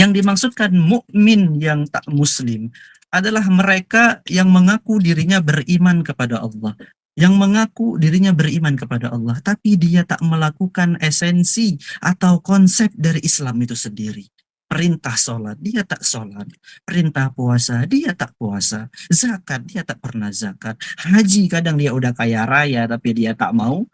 [SPEAKER 4] Yang dimaksudkan mukmin yang tak muslim adalah mereka yang mengaku dirinya beriman kepada Allah. Yang mengaku dirinya beriman kepada Allah, tapi dia tak melakukan esensi atau konsep dari Islam itu sendiri. Perintah sholat, dia tak sholat. Perintah puasa, dia tak puasa. Zakat, dia tak pernah zakat. Haji, kadang dia udah kaya raya, tapi dia tak mau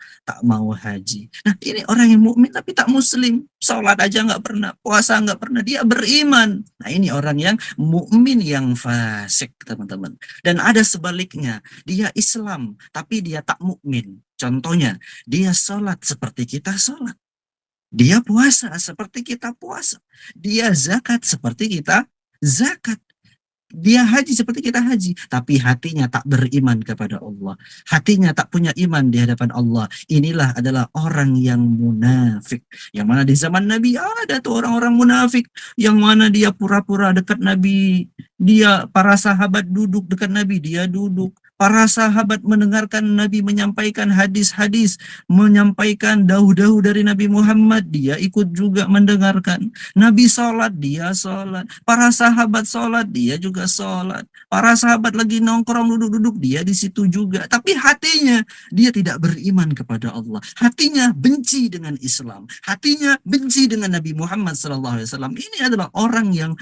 [SPEAKER 4] haji. Nah, ini orang yang mukmin tapi tak muslim. Sholat aja nggak pernah, puasa nggak pernah. Dia beriman. Nah, ini orang yang mukmin yang fasik, teman-teman. Dan ada sebaliknya, dia Islam tapi dia tak mukmin. Contohnya, dia sholat seperti kita sholat. Dia puasa seperti kita puasa. Dia zakat seperti kita zakat. Dia haji seperti kita haji. Tapi hatinya tak beriman kepada Allah. Hatinya tak punya iman di hadapan Allah. Inilah adalah orang yang munafik. Yang mana di zaman Nabi ada tuh orang-orang munafik. Yang mana dia pura-pura dekat Nabi. Dia, para sahabat duduk dekat Nabi. Dia duduk. Para sahabat mendengarkan Nabi menyampaikan hadis-hadis, menyampaikan dauh-dauh dari Nabi Muhammad, dia ikut juga mendengarkan. Nabi sholat, dia sholat. Para sahabat sholat, dia juga sholat. Para sahabat lagi nongkrong duduk-duduk, dia di situ juga. Tapi hatinya, dia tidak beriman kepada Allah. Hatinya benci dengan Islam. Hatinya benci dengan Nabi Muhammad SAW. Ini adalah orang yang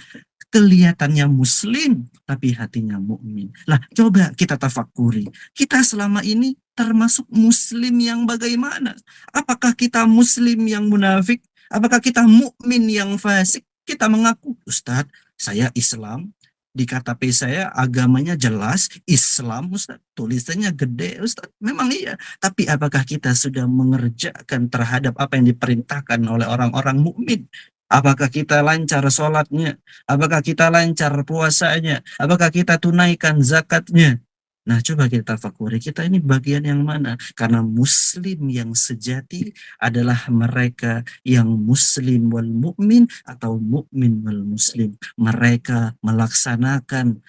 [SPEAKER 4] kelihatannya muslim tapi hatinya mukmin. Lah, coba kita tafakuri. Kita selama ini termasuk muslim yang bagaimana? Apakah kita muslim yang munafik? Apakah kita mukmin yang fasik? Kita mengaku, Ustadz, saya Islam. Di KTP saya agamanya jelas Islam, Ustadz. Tulisannya gede, Ustadz. Memang iya. Tapi apakah kita sudah mengerjakan terhadap apa yang diperintahkan oleh orang-orang mukmin? Apakah kita lancar sholatnya? Apakah kita lancar puasanya? Apakah kita tunaikan zakatnya? Nah, coba kita tafakuri, kita ini bagian yang mana? Karena muslim yang sejati adalah mereka yang muslim wal mukmin atau mukmin wal muslim. Mereka melaksanakan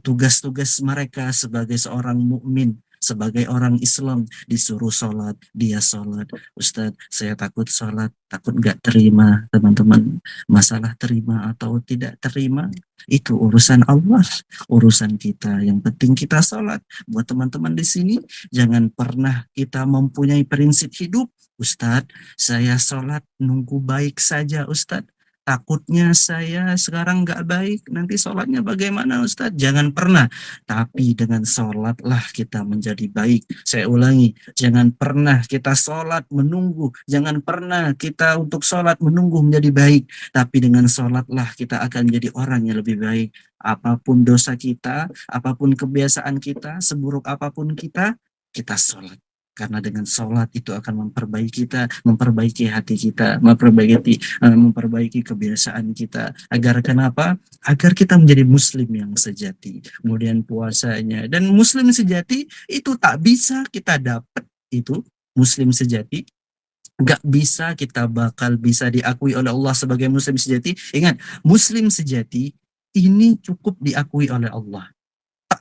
[SPEAKER 4] tugas-tugas mereka sebagai seorang mukmin. Sebagai orang Islam disuruh sholat, dia sholat. Ustadz, saya takut sholat, takut nggak terima, teman-teman. Masalah terima atau tidak terima, itu urusan Allah, urusan kita. Yang penting kita sholat. Buat teman-teman di sini, jangan pernah kita mempunyai prinsip hidup. Ustadz, saya sholat nunggu baik saja, Ustadz. Takutnya saya sekarang nggak baik, nanti sholatnya bagaimana Ustadz? Jangan pernah. Tapi dengan sholatlah kita menjadi baik. Saya ulangi, jangan pernah kita sholat menunggu. Jangan pernah kita untuk sholat menunggu menjadi baik. Tapi dengan sholatlah kita akan menjadi orang yang lebih baik. Apapun dosa kita, apapun kebiasaan kita, seburuk apapun kita sholat. Karena dengan sholat itu akan memperbaiki kita, memperbaiki hati kita, memperbaiki kebiasaan kita. Agar kenapa? Agar kita menjadi muslim yang sejati. Kemudian puasanya. Dan muslim sejati itu tak bisa kita dapat itu, muslim sejati. Gak bisa kita bakal bisa diakui oleh Allah sebagai muslim sejati. Ingat, muslim sejati ini cukup diakui oleh Allah.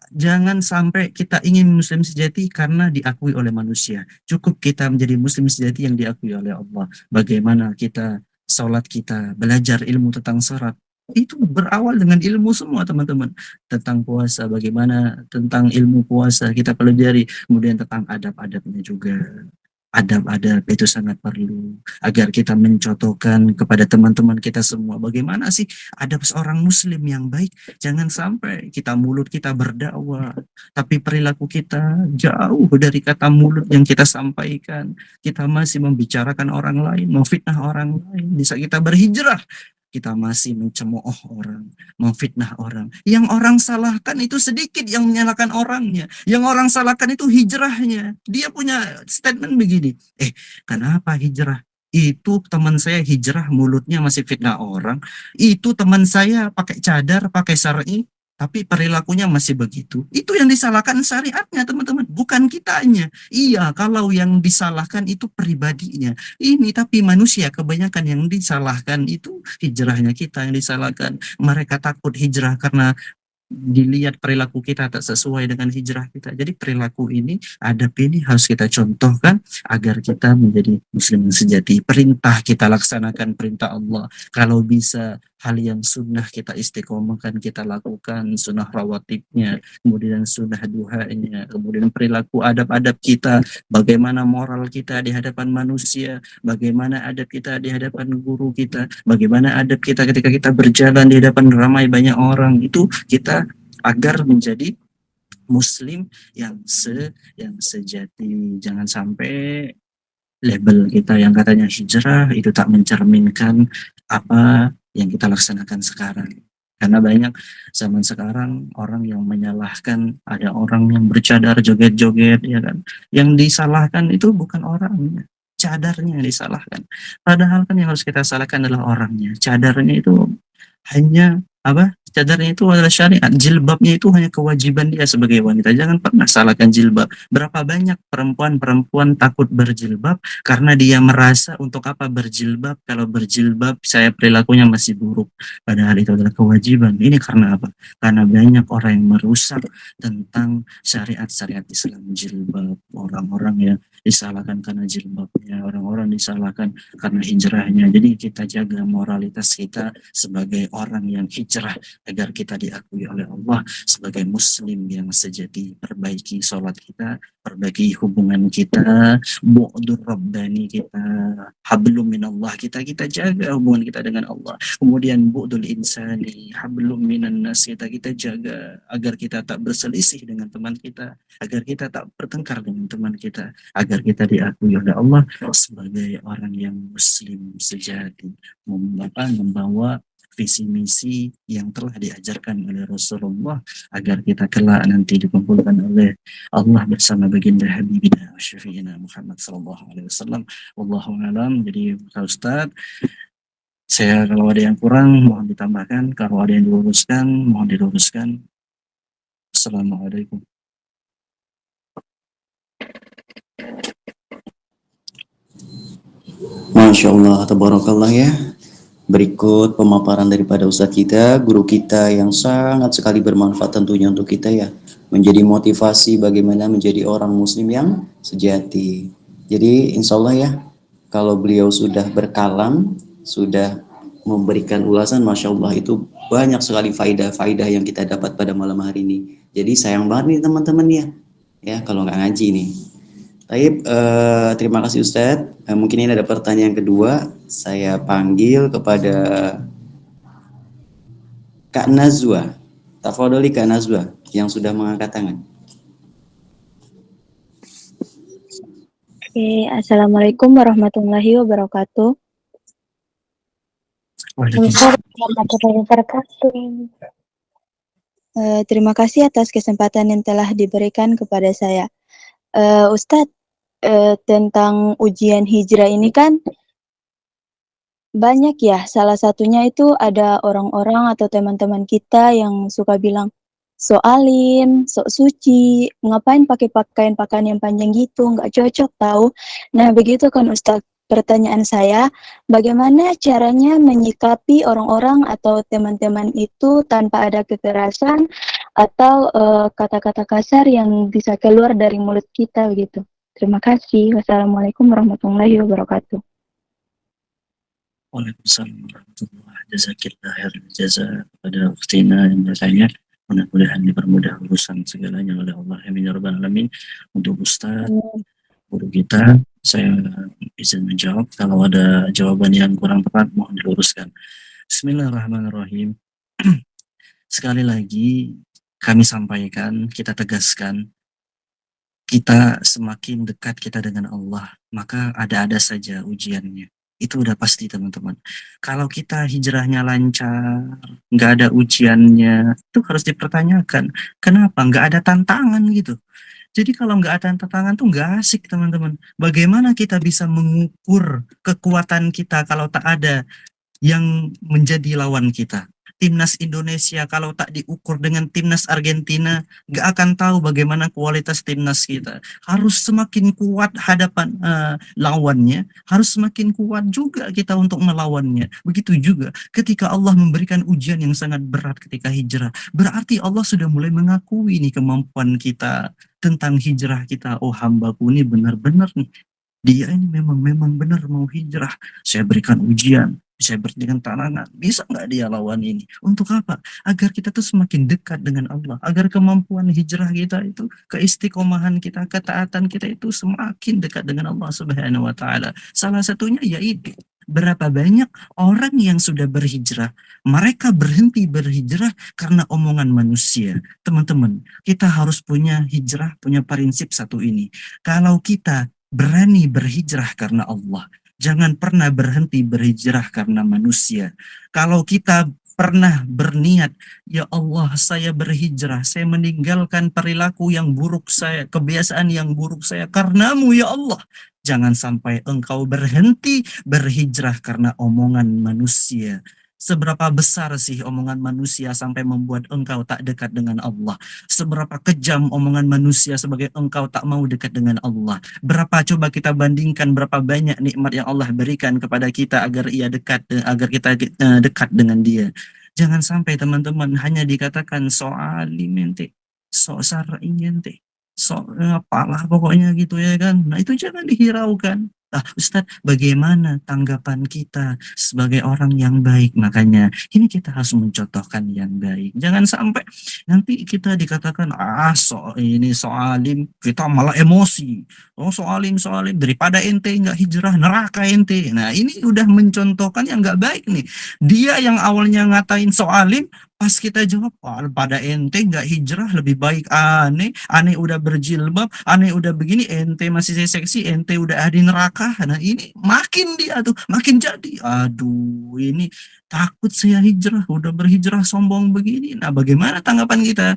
[SPEAKER 4] Jangan sampai kita ingin muslim sejati karena diakui oleh manusia. Cukup kita menjadi muslim sejati yang diakui oleh Allah. Bagaimana kita, sholat kita, belajar ilmu tentang sholat. Itu berawal dengan ilmu semua, teman-teman. Tentang puasa, bagaimana tentang ilmu puasa kita pelajari. Kemudian tentang adab-adabnya juga. Adab-adab itu sangat perlu agar kita mencontohkan kepada teman-teman kita semua bagaimana sih adab seorang muslim yang baik. Jangan sampai mulut kita berdakwah tapi perilaku kita jauh dari kata mulut yang kita sampaikan. Kita masih membicarakan orang lain, memfitnah orang lain. Bisa kita berhijrah, kita masih mencemooh orang, memfitnah orang. Yang orang salahkan itu sedikit yang menyalahkan orangnya. Yang orang salahkan itu hijrahnya. Dia punya statement begini, kenapa hijrah? Itu teman saya hijrah mulutnya masih fitnah orang. Itu teman saya pakai cadar, pakai syar'i, tapi perilakunya masih begitu. Itu yang disalahkan syariatnya, teman-teman, bukan kitanya. Iya, kalau yang disalahkan itu pribadinya. Ini tapi manusia kebanyakan yang disalahkan itu hijrahnya kita yang disalahkan. Mereka takut hijrah karena dilihat perilaku kita tak sesuai dengan hijrah kita. Jadi perilaku ini, adab ini harus kita contohkan agar kita menjadi muslim yang sejati. Perintah kita laksanakan perintah Allah. Kalau bisa hal yang sunnah kita istiqomahkan, kita lakukan sunnah rawatibnya, kemudian sunnah duhanya, kemudian perilaku adab-adab kita, bagaimana moral kita di hadapan manusia, bagaimana adab kita di hadapan guru kita, bagaimana adab kita ketika kita berjalan di hadapan ramai banyak orang, itu kita agar menjadi muslim yang sejati. Jangan sampai label kita yang katanya hijrah itu tak mencerminkan apa yang kita laksanakan sekarang. Karena banyak zaman sekarang orang yang menyalahkan, ada orang yang bercadar joget-joget, ya kan. Yang disalahkan itu bukan orangnya, cadarnya yang disalahkan. Padahal kan yang harus kita salahkan adalah orangnya. Cadarnya itu hanya apa? Cadarnya itu adalah syariat, jilbabnya itu hanya kewajiban dia sebagai wanita. Jangan pernah salahkan jilbab. Berapa banyak perempuan-perempuan takut berjilbab karena dia merasa untuk apa berjilbab, kalau berjilbab saya perilakunya masih buruk. Padahal itu adalah kewajiban. Ini karena apa? Karena banyak orang yang merusak tentang syariat-syariat Islam. Jilbab, orang-orang yang disalahkan karena jilbabnya, orang-orang disalahkan karena hijrahnya. Jadi kita jaga moralitas kita sebagai orang yang hijrah agar kita diakui oleh Allah sebagai muslim yang sejati. Perbaiki sholat kita, perbaiki hubungan kita, bu'dur rabbani kita, hablum minallah kita jaga hubungan kita dengan Allah. Kemudian bu'dul insani, hablum minan nas kita jaga agar kita tak berselisih dengan teman kita, agar kita tak bertengkar dengan teman kita, agar kita diakui oleh Allah sebagai orang yang muslim sejati, membawa visi misi yang telah diajarkan oleh Rasulullah agar kita kelak nanti dikumpulkan oleh Allah bersama baginda Habibina wa Syafi'ina Muhammad sallallahu alaihi wasallam. Wallahu alam. Jadi Pak Ustaz, saya kalau ada yang kurang mohon ditambahkan, kalau ada yang diluruskan mohon diluruskan. Assalamualaikum.
[SPEAKER 6] Masya Allah, tabarakallah ya. Berikut pemaparan daripada Ustadz kita, guru kita yang sangat sekali bermanfaat tentunya untuk kita ya. Menjadi motivasi bagaimana menjadi orang muslim yang sejati. Jadi insya Allah ya, kalau beliau sudah berkalam, sudah memberikan ulasan, Masya Allah itu banyak sekali faidah-faidah yang kita dapat pada malam hari ini. Jadi sayang banget nih teman-teman ya kalau nggak ngaji nih. Baik, terima kasih Ustadz. Mungkin ini ada pertanyaan kedua. Saya panggil kepada Kak Nazwa. Tafadholi Kak Nazwa yang sudah mengangkat tangan.
[SPEAKER 8] Oke, Assalamualaikum warahmatullahi wabarakatuh. Terima kasih atas kesempatan yang telah diberikan kepada saya. Ustadz, tentang ujian hijrah ini kan banyak ya, salah satunya itu ada orang-orang atau teman-teman kita yang suka bilang sok alim, sok suci, ngapain pakai pakaian-pakaian yang panjang gitu, nggak cocok tahu. Nah begitu kan Ustadz, pertanyaan saya, bagaimana caranya menyikapi orang-orang atau teman-teman itu tanpa ada kekerasan atau kata-kata kasar yang bisa keluar dari mulut kita begitu. Terima kasih. Wassalamualaikum warahmatullahi wabarakatuh.
[SPEAKER 4] Waalaikumsalam warahmatullahi jazakillah khairan jaza kepada Uktina yang bertanya. Mudah-mudahan dipermudah urusan segalanya oleh Allah. Amin ya rabbal alamin. Untuk Ustaz, guru kita, saya izin menjawab. Kalau ada jawaban yang kurang tepat, mohon diluruskan. Bismillahirrahmanirrahim. Sekali lagi, kami sampaikan, kita tegaskan, kita semakin dekat kita dengan Allah, maka ada-ada saja ujiannya. Itu udah pasti teman-teman. Kalau kita hijrahnya lancar, nggak ada ujiannya, itu harus dipertanyakan. Kenapa? Nggak ada tantangan gitu. Jadi kalau nggak ada tantangan tuh nggak asik teman-teman. Bagaimana kita bisa mengukur kekuatan kita kalau tak ada yang menjadi lawan kita? Timnas Indonesia kalau tak diukur dengan timnas Argentina, nggak akan tahu bagaimana kualitas timnas kita. Harus semakin kuat hadapan lawannya, harus semakin kuat juga kita untuk melawannya. Begitu juga ketika Allah memberikan ujian yang sangat berat ketika hijrah, berarti Allah sudah mulai mengakui nih kemampuan kita tentang hijrah kita. Oh, hambaku ini benar-benar nih, dia ini memang benar mau hijrah. Saya berikan ujian, saya berikan tantangan. Bisa nggak dia lawan ini? Untuk apa? Agar kita tuh semakin dekat dengan Allah. Agar kemampuan hijrah kita itu, keistiqomahan kita, ketaatan kita itu semakin dekat dengan Allah Subhanahu wa Ta'ala. Salah satunya yaitu berapa banyak orang yang sudah berhijrah, mereka berhenti berhijrah karena omongan manusia. Teman-teman, kita harus punya hijrah, punya prinsip satu ini. Kalau kita berani berhijrah karena Allah, jangan pernah berhenti berhijrah karena manusia. Kalau kita pernah berniat, ya Allah, saya berhijrah, saya meninggalkan perilaku yang buruk saya, kebiasaan yang buruk saya karenamu ya Allah. Jangan sampai engkau berhenti berhijrah karena omongan manusia. Seberapa besar sih omongan manusia sampai membuat engkau tak dekat dengan Allah? Seberapa kejam omongan manusia sebagai engkau tak mau dekat dengan Allah? Berapa coba kita bandingkan berapa banyak nikmat yang Allah berikan kepada kita agar kita dekat dengan Dia. Jangan sampai teman-teman hanya dikatakan soalim ente, so syar'i ente, so apalah pokoknya gitu ya kan. Nah itu jangan dihiraukan. Nah, Ustadz, bagaimana tanggapan kita sebagai orang yang baik? Makanya ini kita harus mencontohkan yang baik. Jangan sampai nanti kita dikatakan ini soalim, kita malah emosi. Oh soalim daripada ente nggak hijrah neraka ente. Nah ini udah mencontohkan yang nggak baik nih. Dia yang awalnya ngatain soalim, pas kita jawab, pada ente nggak hijrah lebih baik aneh udah berjilbab, aneh udah begini, ente masih seksi, ente udah ada di neraka. Nah ini makin dia tuh, makin jadi, aduh ini takut saya hijrah, udah berhijrah sombong begini. Nah bagaimana tanggapan kita?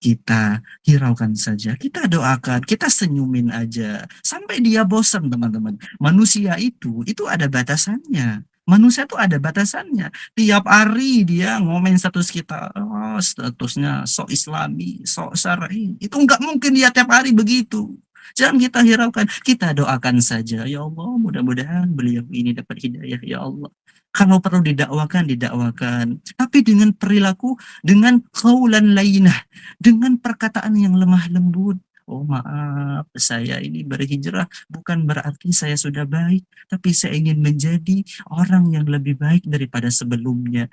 [SPEAKER 4] Kita hiraukan saja, kita doakan, kita senyumin aja, sampai dia bosan teman-teman. Manusia itu ada batasannya. Manusia tuh ada batasannya. Tiap hari dia ngomen status kita, statusnya sok islami, sok syar'i. Itu nggak mungkin dia tiap hari begitu. Jangan kita hiraukan, kita doakan saja. Ya Allah, mudah-mudahan beliau ini dapat hidayah, ya Allah. Kalau perlu didakwakan. Tapi dengan perilaku, dengan qaulan layyinah, dengan perkataan yang lemah lembut. Oh maaf, saya ini berhijrah bukan berarti saya sudah baik, tapi saya ingin menjadi orang yang lebih baik daripada sebelumnya.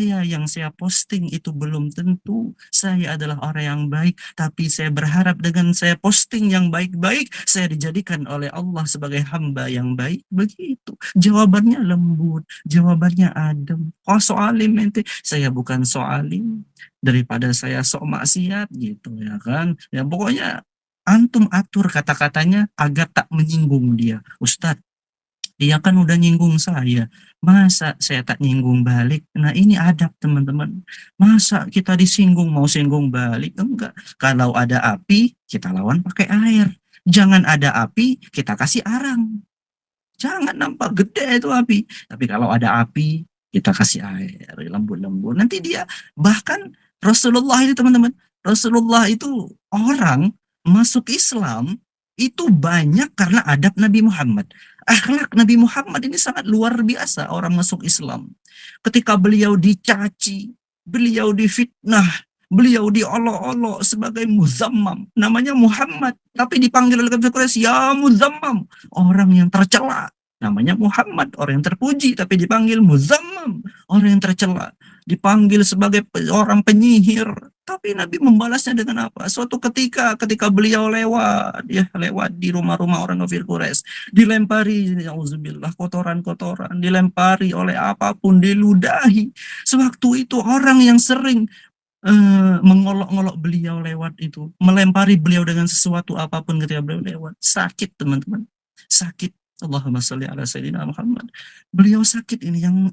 [SPEAKER 4] Yang saya posting itu belum tentu saya adalah orang yang baik, tapi saya berharap dengan saya posting yang baik-baik, saya dijadikan oleh Allah sebagai hamba yang baik. Begitu. Jawabannya lembut, jawabannya adem. Oh soalim ente, saya bukan soalim, daripada saya sok maksiat gitu ya kan. Ya pokoknya antum atur kata-katanya agar tak menyinggung dia. Ustadz, dia kan udah nyinggung saya, masa saya tak nyinggung balik? Nah ini adab teman-teman. Masa kita disinggung mau singgung balik? Enggak. Kalau ada api kita lawan pakai air. Jangan ada api kita kasih arang. Jangan nampak gede itu api. Tapi kalau ada api kita kasih air lembut-lembut. Nanti dia, bahkan Rasulullah itu teman-teman, Rasulullah itu orang masuk Islam itu banyak karena adab Nabi Muhammad. Akhlak Nabi Muhammad ini sangat luar biasa orang masuk Islam. Ketika beliau dicaci, beliau difitnah, beliau diolok-olok sebagai muzammam. Namanya Muhammad, tapi dipanggil oleh kafir Quraisy, ya muzammam. Orang yang tercela. Namanya Muhammad, orang yang terpuji, tapi dipanggil muzammam. Orang yang tercela. Dipanggil sebagai orang penyihir, tapi Nabi membalasnya dengan apa? Suatu ketika beliau lewat di rumah-rumah orang kafir Quraisy, dilempari auzubillah kotoran-kotoran, dilempari oleh apapun, diludahi. Sewaktu itu orang yang sering mengolok-ngolok beliau lewat itu, melempari beliau dengan sesuatu apapun ketika beliau lewat, sakit teman-teman, sakit. Allahumma sholli ala sayyidina Muhammad. Beliau sakit ini, yang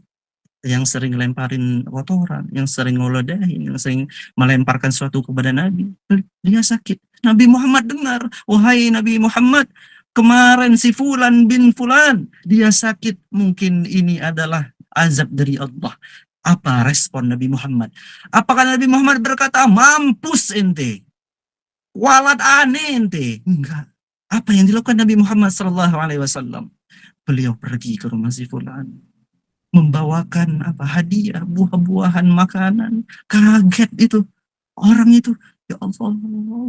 [SPEAKER 4] yang sering lemparin kotoran, yang sering ngolodahin, yang sering melemparkan sesuatu kepada Nabi. Dia sakit. Nabi Muhammad dengar, wahai Nabi Muhammad, kemarin si Fulan bin Fulan, dia sakit. Mungkin ini adalah azab dari Allah. Apa respon Nabi Muhammad? Apakah Nabi Muhammad berkata, mampus ente, walat aneh ente? Enggak. Apa yang dilakukan Nabi Muhammad SAW? Beliau pergi ke rumah si Fulan, membawakan hadiah, buah-buahan, makanan. Kaget itu orang itu. Ya Allah,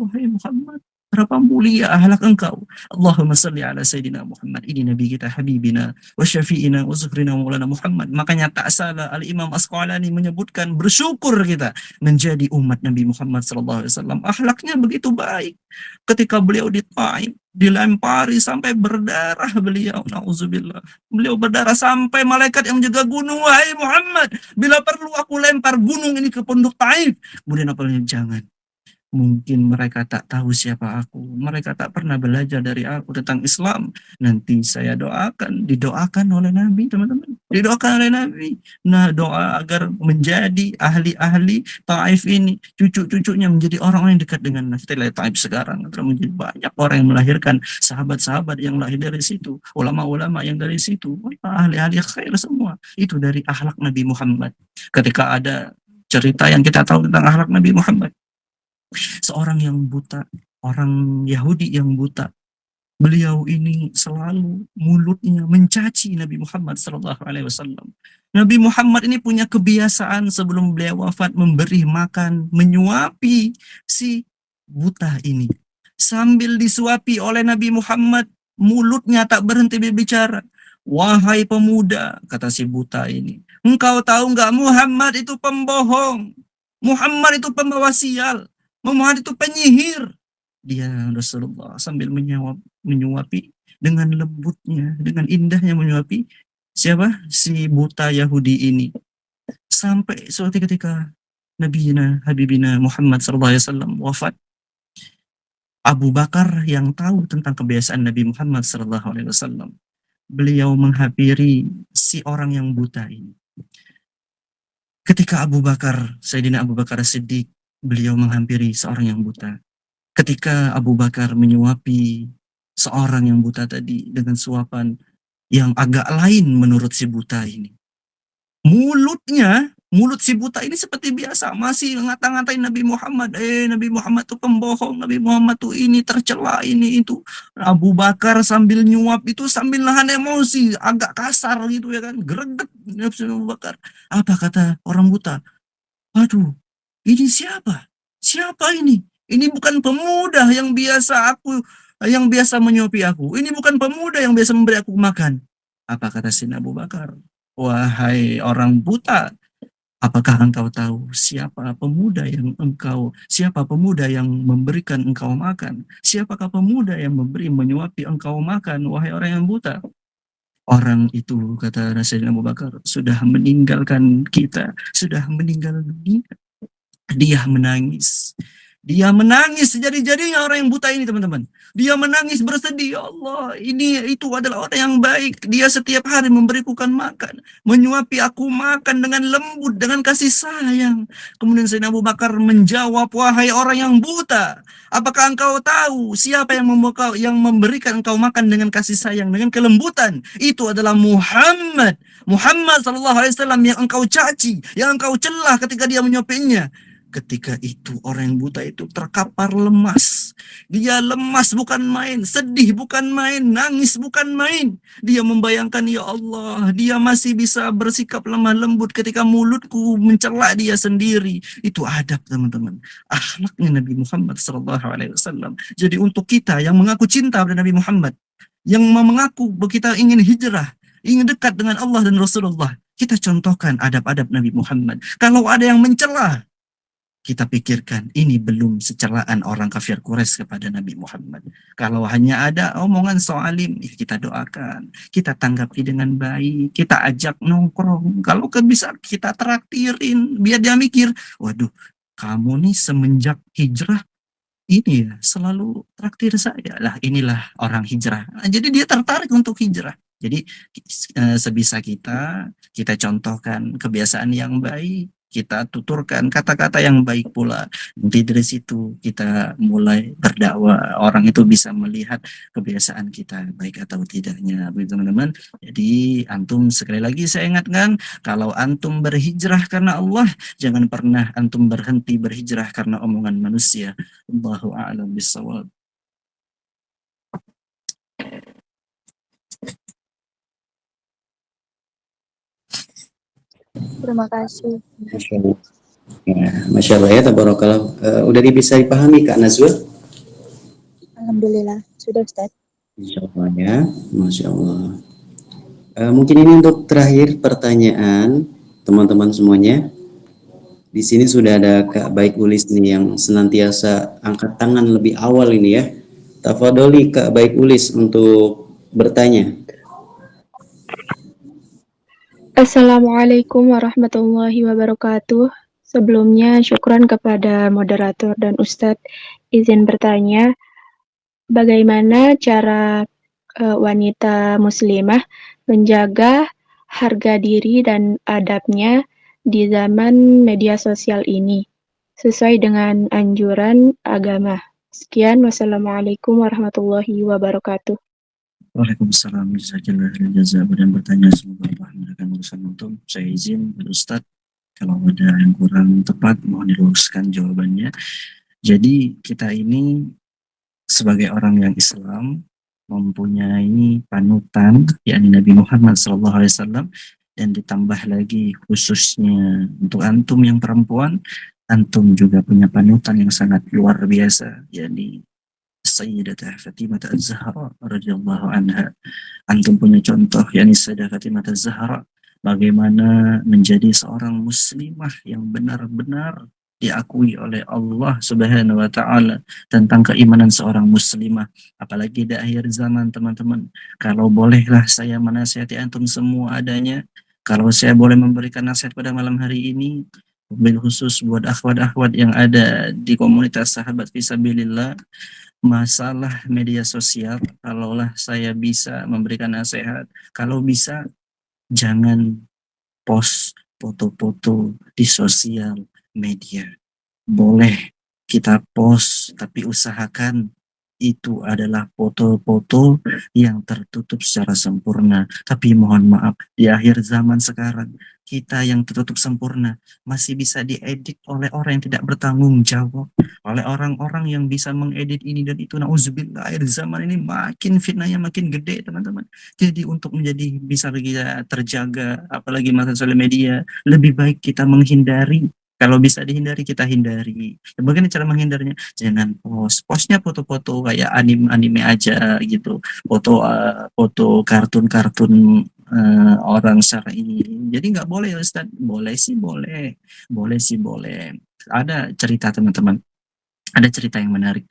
[SPEAKER 4] wahai Muhammad, berapa mulia ahlak engkau. Allahumma salli ala Sayyidina Muhammad. Ini Nabi kita, Habibina, wa syafi'ina, wa zuhrina, maulana Muhammad. Makanya tak salah Al-Imam Asqalani menyebutkan, bersyukur kita menjadi umat Nabi Muhammad SAW. Ahlaknya begitu baik. Ketika beliau di Taif, dilempari sampai berdarah beliau, na'udzubillah. Beliau berdarah sampai malaikat yang menjaga gunung, wahai Muhammad, bila perlu aku lempar gunung ini ke pondok Taif. Kemudian apalagi jangan. Mungkin mereka tak tahu siapa aku. Mereka tak pernah belajar dari aku tentang Islam. Nanti saya didoakan oleh Nabi, teman-teman. Didoakan oleh Nabi. Nah, doa agar menjadi ahli-ahli Taif ini. Cucu-cucunya menjadi orang-orang yang dekat dengan Nabi. Taif sekarang telah menjadi banyak orang yang melahirkan sahabat-sahabat yang lahir dari situ. Ulama-ulama yang dari situ. Ahli-ahli khair semua. Itu dari akhlak Nabi Muhammad. Ketika ada cerita yang kita tahu tentang akhlak Nabi Muhammad. Seorang yang buta, orang Yahudi yang buta, beliau ini selalu mulutnya mencaci Nabi Muhammad SAW. Nabi Muhammad ini punya kebiasaan sebelum beliau wafat memberi makan, menyuapi si buta ini. Sambil disuapi oleh Nabi Muhammad, mulutnya tak berhenti berbicara. Wahai pemuda, kata si buta ini, engkau tahu nggak Muhammad itu pembohong, Muhammad itu pembawa sial, Muhammad itu penyihir. Dia Rasulullah sambil menyuapi dengan lembutnya, dengan indahnya menyuapi siapa? Si buta Yahudi ini. Sampai suatu ketika Nabiina Habibina Muhammad SAW wafat, Abu Bakar yang tahu tentang kebiasaan Nabi Muhammad SAW, beliau menghampiri si orang yang buta ini. Ketika Sayyidina Abu Bakar Siddiq, beliau menghampiri seorang yang buta. Ketika Abu Bakar menyuapi seorang yang buta tadi dengan suapan yang agak lain menurut si buta ini. Mulut si buta ini seperti biasa, masih ngata-ngatain Nabi Muhammad. Nabi Muhammad itu pembohong, Nabi Muhammad itu ini tercela, ini itu. Abu Bakar sambil nyuap itu sambil nahan emosi, agak kasar gitu ya kan. Greget Abu Bakar. Apa kata orang buta? Aduh, ini siapa? Siapa ini? Ini bukan pemuda yang biasa menyuapi aku. Ini bukan pemuda yang biasa memberi aku makan. Apa kata Sayyidina Abu Bakar? Wahai orang buta, apakah engkau tahu siapa pemuda yang memberikan engkau makan? Siapakah pemuda yang menyuapi engkau makan, wahai orang yang buta? Orang itu, kata Sayyidina Abu Bakar, sudah meninggalkan kita, sudah meninggal dunia. Dia menangis sejadi-jadinya orang yang buta ini, teman-teman. Dia menangis bersedih, ya Allah, itu adalah orang yang baik. Dia setiap hari memberiku makan, menyuapi aku makan dengan lembut, dengan kasih sayang. Kemudian Sayyidina Abu Bakar menjawab, wahai orang yang buta, apakah engkau tahu siapa yang memberikan engkau makan dengan kasih sayang, dengan kelembutan? Itu adalah Muhammad SAW yang engkau caci, yang engkau celah ketika dia menyuapinya. Ketika itu orang yang buta itu terkapar lemas. Dia lemas bukan main, sedih bukan main, nangis bukan main. Dia membayangkan, ya Allah, dia masih bisa bersikap lemah lembut ketika mulutku mencela dia sendiri. Itu adab, teman-teman. Akhlaknya Nabi Muhammad SAW. Jadi untuk kita yang mengaku cinta pada Nabi Muhammad, yang mengaku kita ingin hijrah, ingin dekat dengan Allah dan Rasulullah, kita contohkan adab-adab Nabi Muhammad. Kalau ada yang mencela, kita pikirkan ini belum secelaan orang kafir Quraisy kepada Nabi Muhammad. Kalau hanya ada omongan soalim, kita doakan, kita tanggapi dengan baik, kita ajak nongkrong. Kalau bisa kita traktirin, biar dia mikir, waduh, kamu nih semenjak hijrah ini ya selalu traktir saya lah, inilah orang hijrah. Nah, jadi dia tertarik untuk hijrah. Jadi sebisa kita contohkan kebiasaan yang baik, kita tuturkan kata-kata yang baik pula. Nanti dari situ kita mulai berdakwah, orang itu bisa melihat kebiasaan kita baik atau tidaknya, begitu teman-teman. Jadi antum, sekali lagi saya ingatkan, kalau antum berhijrah karena Allah, jangan pernah antum berhenti berhijrah karena omongan manusia. Allahu a'lam bishawab.
[SPEAKER 8] Terima kasih.
[SPEAKER 6] Masya Allah. Ya, Masya Allah ya, tabarakallah. Udah bisa dipahami Kak Nazwa?
[SPEAKER 8] Alhamdulillah. Sudah Ustaz.
[SPEAKER 6] Insya Allah ya, Masya Allah. Mungkin ini untuk terakhir pertanyaan teman-teman semuanya. Di sini sudah ada Kak Baik Ulis nih yang senantiasa angkat tangan lebih awal ini ya. Tafadholi Kak Baik Ulis untuk bertanya.
[SPEAKER 9] Assalamualaikum warahmatullahi wabarakatuh. Sebelumnya syukran kepada moderator dan Ustadz. Izin bertanya, bagaimana cara wanita muslimah menjaga harga diri dan adabnya di zaman media sosial ini sesuai dengan anjuran agama? Sekian, wassalamualaikum warahmatullahi wabarakatuh.
[SPEAKER 4] Waalaikumsalam, jazakallahu khairan jazaa. Dan bertanya, semoga Allah memberikan urusan untuk saya. Izin Ustadz, kalau ada yang kurang tepat mohon diluruskan jawabannya. Jadi kita ini sebagai orang yang Islam mempunyai panutan, yakni Nabi Muhammad SAW, dan ditambah lagi khususnya untuk antum yang perempuan, antum juga punya panutan yang sangat luar biasa, yakni Sayyidatah Fatimah Az-Zahra radhiyallahu anha. Antum punya contoh, yakni Sayyidah Fatimah Az-Zahra, bagaimana menjadi seorang muslimah yang benar-benar diakui oleh Allah Subhanahu wa taala tentang keimanan seorang muslimah. Apalagi di akhir zaman, teman-teman. Kalau bolehlah saya menasihati antum semua adanya, kalau saya boleh memberikan nasihat pada malam hari ini, bil khusus buat akhwat-akhwat yang ada di komunitas sahabat fisabilillah, masalah media sosial, kalaulah saya bisa memberikan nasihat, kalau bisa jangan post foto-foto di sosial media. Boleh kita post, tapi usahakan itu adalah foto-foto yang tertutup secara sempurna. Tapi mohon maaf, di akhir zaman sekarang, kita yang tertutup sempurna masih bisa diedit oleh orang yang tidak bertanggung jawab, oleh orang-orang yang bisa mengedit ini dan itu. Nauzubillah, akhir zaman ini makin fitnahnya makin gede, teman-teman. Jadi untuk menjadi bisa kita terjaga, apalagi masa sosial media, lebih baik kita menghindari. Kalau bisa dihindari, kita hindari. Bagaimana cara menghindarinya? Jangan postnya foto-foto kayak anime aja gitu, foto kartun-kartun orang secara ini. Jadi nggak boleh Ustaz. Boleh sih boleh, Ada cerita, teman-teman, ada cerita yang menarik.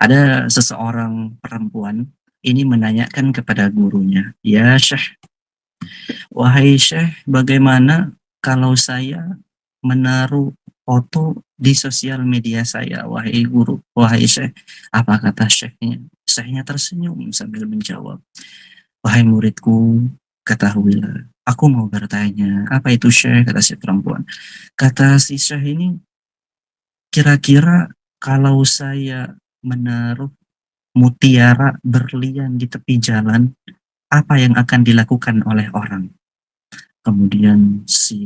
[SPEAKER 4] Ada seseorang perempuan ini menanyakan kepada gurunya, ya Syekh, wahai Syekh, bagaimana kalau saya menaruh foto di sosial media saya, wahai guru, wahai Syekh? Apa kata Syekhnya? Syekhnya tersenyum sambil menjawab, wahai muridku, ketahuilah, aku mau bertanya. Apa itu Syekh? Kata si perempuan. Kata si Syekh ini, kira-kira kalau saya menaruh mutiara berlian di tepi jalan, apa yang akan dilakukan oleh orang? Kemudian si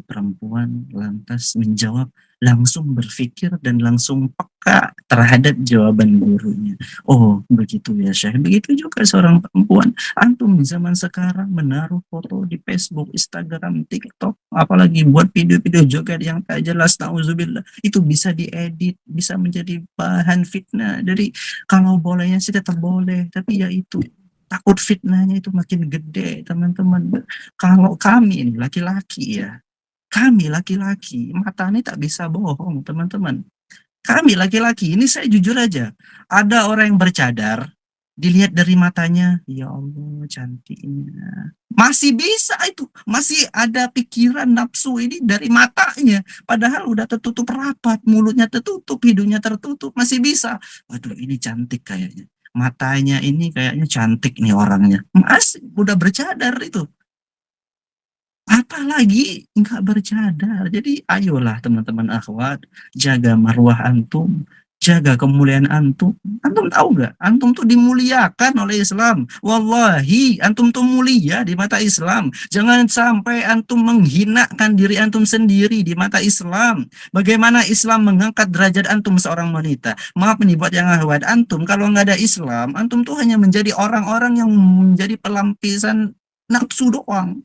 [SPEAKER 4] perempuan lantas menjawab, langsung berpikir dan langsung peka terhadap jawaban gurunya. Oh, begitu ya Syekh. Begitu juga seorang perempuan. Antum zaman sekarang menaruh foto di Facebook, Instagram, TikTok, apalagi buat video-video joget yang tak jelas, nauzubillah, itu bisa diedit, bisa menjadi bahan fitnah. Jadi kalau bolehnya sih tetap boleh, tapi ya itu, takut fitnahnya itu makin gede, teman-teman. Kalau kami ini laki-laki ya, kami laki-laki, mata ini tak bisa bohong, teman-teman. Kami laki-laki, ini saya jujur aja, ada orang yang bercadar, dilihat dari matanya, ya Allah cantiknya. Masih bisa itu, masih ada pikiran nafsu ini dari matanya. Padahal udah tertutup rapat, mulutnya tertutup, hidungnya tertutup, masih bisa. Waduh, ini cantik kayaknya. matanya ini kayaknya cantik nih orangnya. Masih udah bercadar itu. Apalagi nggak bercadar. Jadi ayolah teman-teman akhwat, jaga marwah antum, jaga kemuliaan antum. Antum tahu nggak? Antum tuh dimuliakan oleh Islam. Wallahi, antum tuh mulia di mata Islam. Jangan sampai antum menghinakan diri antum sendiri di mata Islam. Bagaimana Islam mengangkat derajat antum seorang wanita? Maaf nih buat yang akhwat, antum kalau nggak ada Islam, antum tuh hanya menjadi orang-orang yang menjadi pelampiasan nafsu doang.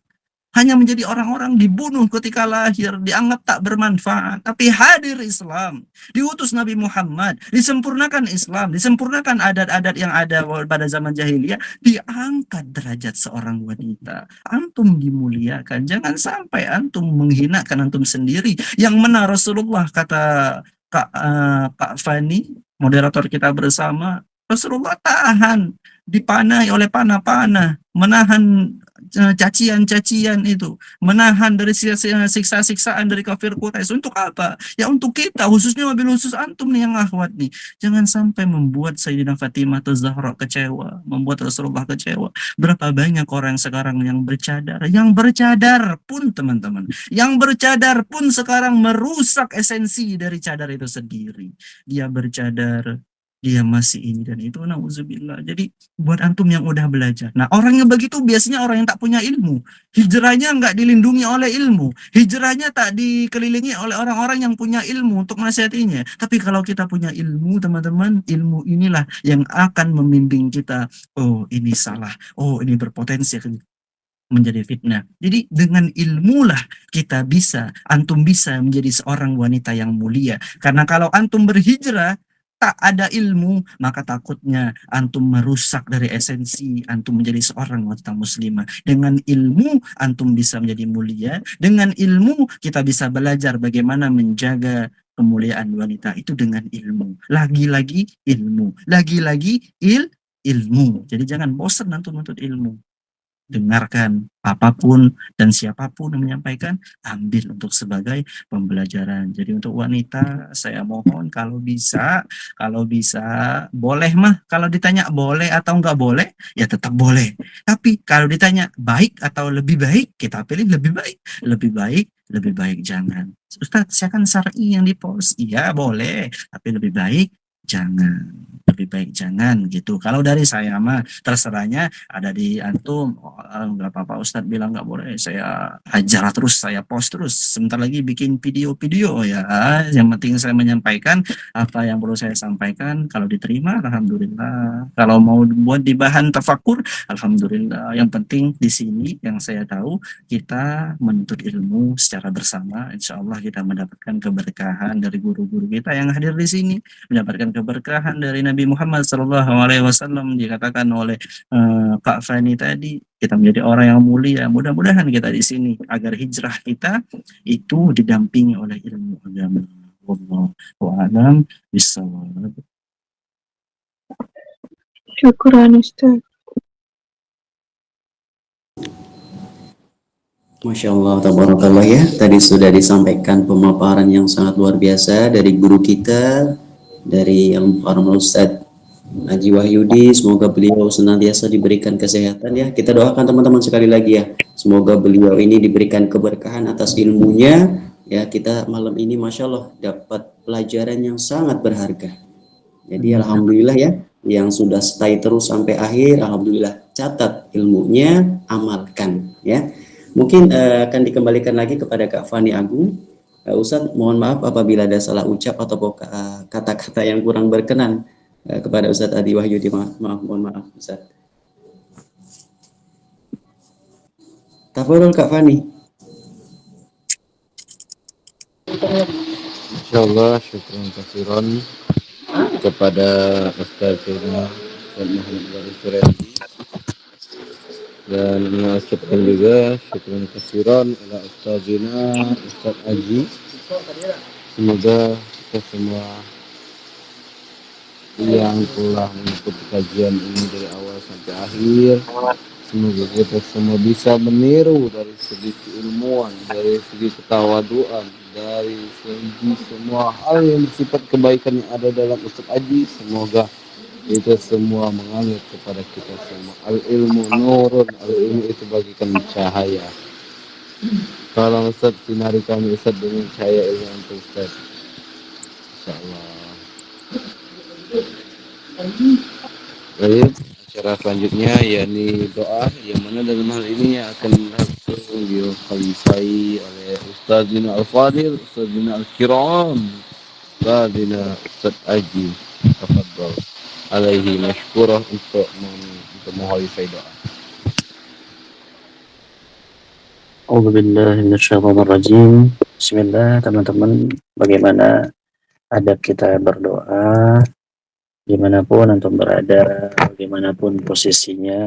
[SPEAKER 4] Hanya menjadi orang-orang dibunuh ketika lahir, dianggap tak bermanfaat. Tapi hadir Islam, diutus Nabi Muhammad, disempurnakan Islam, disempurnakan adat-adat yang ada pada zaman jahiliyah, diangkat derajat seorang wanita. Antum dimuliakan, jangan sampai antum menghinakan antum sendiri. Yang mana Rasulullah, kata Kak Fani, moderator kita bersama, Rasulullah tahan, dipanai oleh panah-panah, menahan cacian-cacian itu, menahan dari siksa-siksaan dari kafir Quraisy. Untuk apa? Ya untuk kita, khususnya mobil khusus antum nih yang akhwat nih. Jangan sampai membuat Sayyidina Fatimah Zahra kecewa, membuat Rasulullah kecewa. Berapa banyak orang sekarang yang bercadar, pun teman-teman, yang bercadar pun sekarang merusak esensi dari cadar itu sendiri. Dia bercadar, dia masih ini dan itu, nauzubillah. Jadi buat antum yang udah belajar, nah orang yang begitu biasanya orang yang tak punya ilmu, hijrahnya nggak dilindungi oleh ilmu, hijrahnya tak dikelilingi oleh orang-orang yang punya ilmu untuk menasihatinya. Tapi kalau kita punya ilmu teman-teman, ilmu inilah yang akan membimbing kita, oh ini salah, oh ini berpotensi menjadi fitnah. Jadi dengan ilmulah kita bisa, antum bisa menjadi seorang wanita yang mulia. Karena kalau antum berhijrah tak ada ilmu, maka takutnya antum merusak dari esensi antum menjadi seorang wanita muslimah. Dengan ilmu antum bisa menjadi mulia, dengan ilmu kita bisa belajar bagaimana menjaga kemuliaan wanita itu dengan ilmu. Lagi-lagi ilmu, lagi-lagi ilmu. Jadi jangan bosan antum menuntut ilmu. Dengarkan apapun dan siapapun yang menyampaikan, ambil untuk sebagai pembelajaran. Jadi untuk wanita, saya mohon kalau bisa boleh mah, kalau ditanya boleh atau enggak boleh, ya tetap boleh. Tapi kalau ditanya baik atau lebih baik, kita pilih lebih baik. Lebih baik jangan. Ustaz, saya kan syar'i yang di-post. Iya boleh, tapi lebih baik jangan. Lebih baik jangan gitu. Kalau dari saya mah terserahnya ada di antum. Nggak apa-apa Ustadz bilang nggak boleh, saya hajar terus, saya post terus, sebentar lagi bikin video-video ya. Yang penting saya menyampaikan apa yang perlu saya sampaikan. Kalau diterima alhamdulillah, kalau mau buat di bahan tafakur alhamdulillah. Yang penting di sini yang saya tahu, kita menuntut ilmu secara bersama. Insya Allah kita mendapatkan keberkahan dari guru-guru kita yang hadir di sini, mendapatkan keberkahan dari Nabi Muhammad SAW. Dikatakan oleh Kak Fani tadi, kita menjadi orang yang mulia. Mudah-mudahan kita di sini agar hijrah kita itu didampingi oleh ilmu agama. Wallahu a'lam bishawab.
[SPEAKER 9] Syukran Ustaz.
[SPEAKER 6] Masya Allah, tabarakallah ya. Tadi sudah disampaikan pemaparan yang sangat luar biasa dari guru kita, dari Al-Mukarram Ustadz Haji Wahyudi. Semoga beliau senantiasa diberikan kesehatan ya. Kita doakan teman-teman sekali lagi ya, semoga beliau ini diberikan keberkahan atas ilmunya ya. Kita malam ini Masya Allah dapat pelajaran yang sangat berharga. Jadi alhamdulillah ya, yang sudah stay terus sampai akhir, alhamdulillah, catat ilmunya, amalkan ya. Mungkin akan dikembalikan lagi kepada Kak Fani Agung. Ustadz, mohon maaf apabila ada salah ucap atau kata-kata yang kurang berkenan kepada Ustadz Adi Wahyudi. Mohon maaf Ustadz. Tafadhol Kak Fani.
[SPEAKER 1] Insyaallah, syukran katsiran kepada Ustaz Muhammad Waris Suryanti, dan mengucapkan juga syukran katsiran ala Ustazina Ustaz Haji. Semoga kita semua yang telah mengikuti kajian ini dari awal sampai akhir, semoga kita semua bisa meniru dari segi keilmuan, dari segi ketawaduan, dari segi semua hal yang bersifat kebaikan yang ada dalam Ustaz Haji. Semoga itu semua mengalir kepada kita semua. Al-ilmu nurun, al-ilmu itu bagikan cahaya. Tolong Ustaz sinari kami Ustaz dengan cahaya ilmu antum Ustaz. Insyaallah. Baik, acara selanjutnya yakni doa yang mana dalam hal ini akan langsung dikhalifai oleh Ustazina Al-Fadil, Ustazina Al-Kiram, Ustazina Ustaz Aji. Tafadhal. Alaihi mashkurah untuk menghalifai doa.
[SPEAKER 4] A'udzubillahiminasyaitonirrajim. Bismillah, teman-teman. Bagaimana adab kita berdoa dimanapun antum berada, dimanapun posisinya,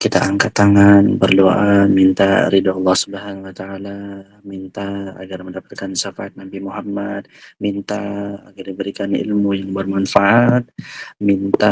[SPEAKER 4] kita angkat tangan, berdoa, minta ridha Allah Subhanahu wa taala, minta agar mendapatkan syafaat Nabi Muhammad, minta agar diberikan ilmu yang bermanfaat, minta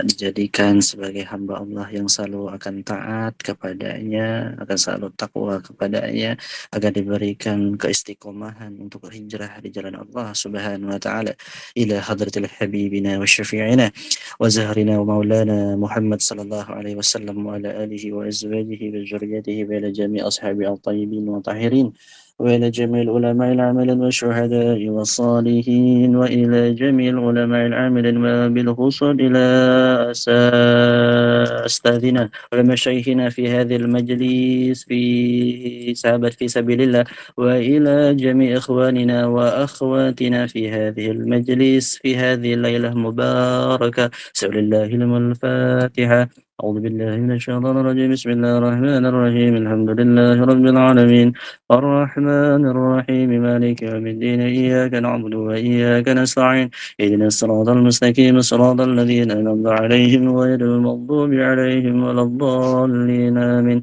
[SPEAKER 4] dijadikan sebagai hamba Allah yang selalu akan taat kepadanya, akan selalu takwa kepadanya, agar diberikan keistiqomahan untuk hijrah di jalan Allah Subhanahu wa taala ila hadratil habibina wa syafi'ina وزهرنا ومولانا محمد صلى الله عليه وسلم وعلى آله وأزواجه وذريته وإلى جميع أصحابه الطيبين والطاهرين وإلى جميع العلماء العاملين والشهداء والصالحين وإلى جميع العلماء العاملين وبالخصوص إلى أستاذنا ومشايخنا في هذا المجلس في سابت في سبيل الله وإلى جميع إخواننا وأخواتنا في هذه المجلس في هذه الليلة المباركة بسم الله الفاتحة أعوذ بالله من الشيطان الرجيم بسم الله الرحمن الرحيم الحمد لله رب العالمين الرحمن الرحيم مالك يوم الدين إياك نعبد وإياك نستعين اهدنا الصراط المستقيم صراط الذين أنعمت عليهم غير المغضوب عليهم ولا الضالين آمين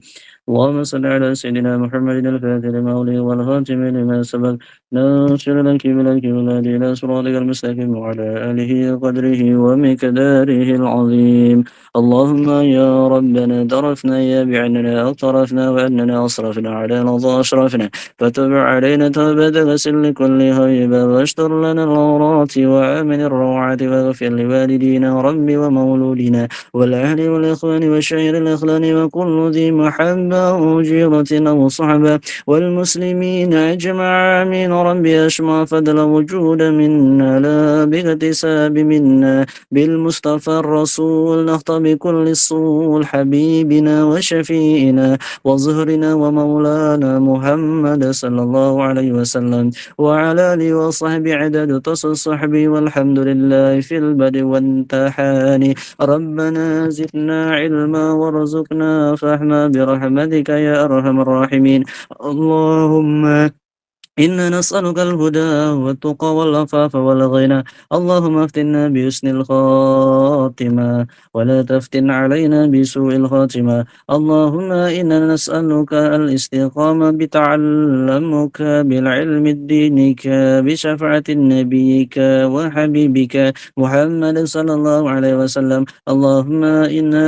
[SPEAKER 4] اللهم صل على سيدنا محمد الفاتح لما أغلق والخاتم لما سبق ناصر لك بالحق والهادي إلى صراطك المستقيم وعلى آله قدره ومقداره العظيم اللهم يا ربنا درفنا يا بعننا اقترفنا وأننا أصرفنا على لظى أشرفنا فتب علينا توبة غسل لكل هيبة واشتر لنا العورات وآمن الروعات واغفر لوالدينا رب ومولودنا والأهل والإخوان والشهر الأخلان وكل ذي محبة وجيرة أو صحبة والمسلمين أجمع آمين ربي أشمع فضل وجود منا لا باغتساب منا بالمصطفى الرسول نخطى بكل الصول حبيبنا وشفينا وظهرنا ومولانا محمد صلى الله عليه وسلم وعلى آله وصحبه عدد الصحب والحمد لله في البدء والامتحان ربنا زدنا علما وارزقنا فهما برحمتك يا أرحم الراحمين اللهم إنا نسألك الهدى والتقى والعفاف والغنى اللهم افتنا بحسن الخاتمة ولا تفتن علينا بسوء الخاتمة اللهم إنا نسألك الاستقامة بتعلمك بالعلم دينك بشفاعة نبيك وحبيبك محمد صلى الله عليه وسلم اللهم إنا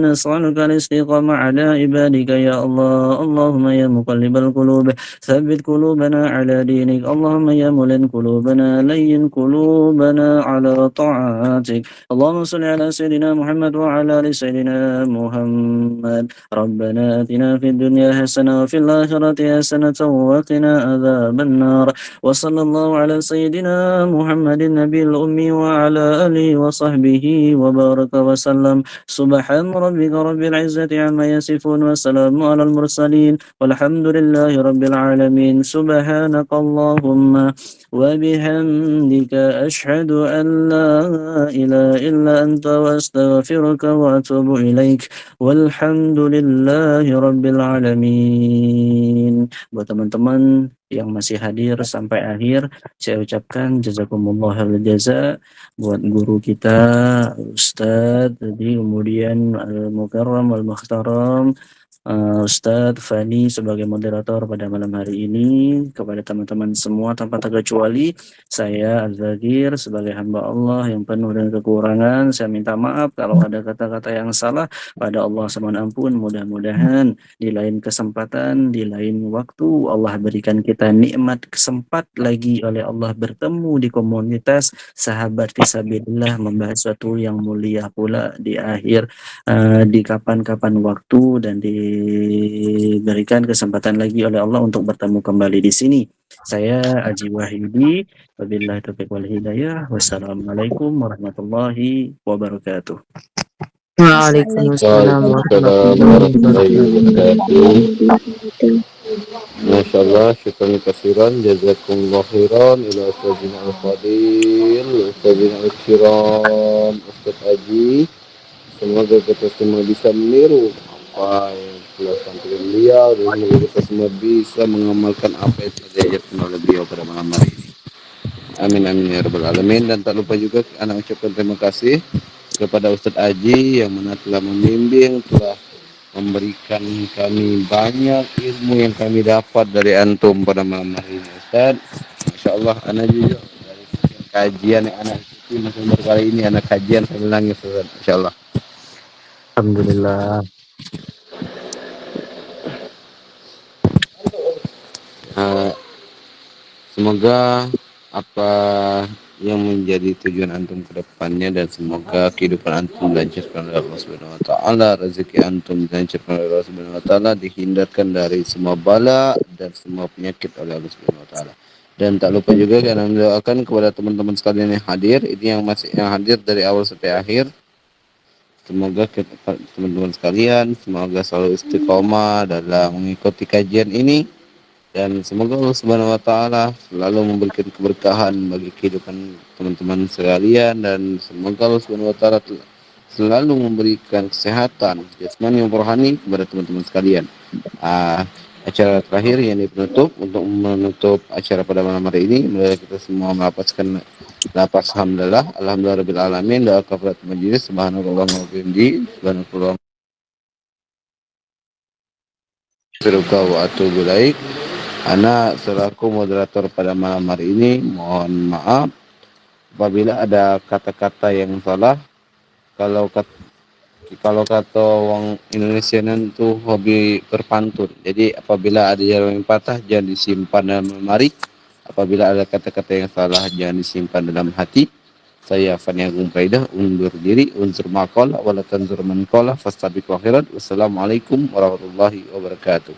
[SPEAKER 4] نسألك الاستقامة على عبادك يا الله اللهم يا مقلب القلوب ثبت قلوبنا على دينك اللهم يا ملن قلوبنا لين قلوبنا على طاعتك اللهم صل على سيدنا محمد وعلى آل سيدنا محمد ربنا آتنا في الدنيا حسنة وفي الآخرة حسنة وقنا عذاب النار وصلى الله على سيدنا محمد النبي الأمي وعلى آله وصحبه وبارك وسلم سبحان ربك رب العزة عما يصفون وسلام على المرسلين والحمد لله رب العالمين سبحانك اللهم وبحمدك أشهد أن لا إله إلا أنت وأستغفرك وأتوب إليك والحمد لله رب العالمين. Buat teman-teman yang masih hadir sampai akhir, saya ucapkan jazakumullah khairul jaza buat guru kita Ustadz tadi, kemudian Al-Mukarram Al-Mukhtaram Ustadz Fani sebagai moderator pada malam hari ini. Kepada teman-teman semua tanpa terkecuali, saya Al-Zagir sebagai hamba Allah yang penuh dengan kekurangan. Saya minta maaf kalau ada kata-kata yang salah. Pada Allah mohon ampun. Mudah-mudahan di lain kesempatan, di lain waktu, Allah berikan kita nikmat kesempat lagi oleh Allah bertemu di komunitas sahabat fisabilillah, membahas sesuatu yang mulia pula di akhir di kapan-kapan waktu, dan diberikan kesempatan lagi oleh Allah untuk bertemu kembali di sini. Saya Aji Wahyudi, wabillahi taufiq wal hidayah. Wassalamualaikum warahmatullahi wabarakatuh.
[SPEAKER 5] Waalaikumsalam
[SPEAKER 1] Waalaikumsalam
[SPEAKER 5] warahmatullahi
[SPEAKER 1] warahmatullahi
[SPEAKER 5] wabarakatuh.
[SPEAKER 1] Masya Allah, syukran kasiran, jazakumullah khairan, ila ustazina al-fadil, ustazina al-kiram, Ustaz Haji. Semoga kita semua bisa meniru apa yang telah sampaikan beliau, dan semoga kita semua bisa mengamalkan apa yang telah diajarkan oleh beliau pada malam hari ini. Amin amin ya rabbal alamin. Dan tak lupa juga anak ucapkan terima kasih kepada Ustaz Haji yang mana telah membimbing, telah memberikan kami banyak ilmu yang kami dapat dari antum pada malam hari ini, Ustaz. Masya Allah, anak juga dari kajian yang anak ikuti masa kali ini, anak kajian sambil nangis, Ustaz. Masya Allah.
[SPEAKER 4] Alhamdulillah.
[SPEAKER 1] Semoga apa yang menjadi tujuan antum ke depannya, dan semoga kehidupan antum dilancarkan oleh Allah Subhanahu wa taala, rezeki antum dilancarkan oleh Allah Subhanahu wa taala, dihindarkan dari semua bala dan semua penyakit oleh Allah Subhanahu wa taala. Dan tak lupa juga kami mendoakan kepada teman-teman sekalian yang hadir, ini yang hadir dari awal sampai akhir. Semoga teman-teman sekalian semoga selalu istiqomah dalam mengikuti kajian ini, dan semoga Allah Subhanahu wa taala selalu memberikan keberkahan bagi kehidupan teman-teman sekalian, dan semoga Allah Subhanahu wa taala selalu memberikan kesehatan jasmani dan rohani kepada teman-teman sekalian. Acara terakhir yang penutup, untuk menutup acara pada malam hari ini, kita semua melapaskan lapas alhamdulillah, alhamdulillahirabbil alamin, doa kafarat majelis, subhanallah wa bihamdihi, subhanallah wa atubu ilaik. Ana selaku moderator pada malam hari ini mohon maaf apabila ada kata-kata yang salah. Kalau kata orang Indonesia itu hobi berpantun. Jadi apabila ada yang patah jangan disimpan dalam lemari. Apabila ada kata-kata yang salah jangan disimpan dalam hati. Saya Fani Agung Faidah undur diri, unsur maqala wala tanzur man qala fastabiqul khairat. Wassalamualaikum warahmatullahi wabarakatuh.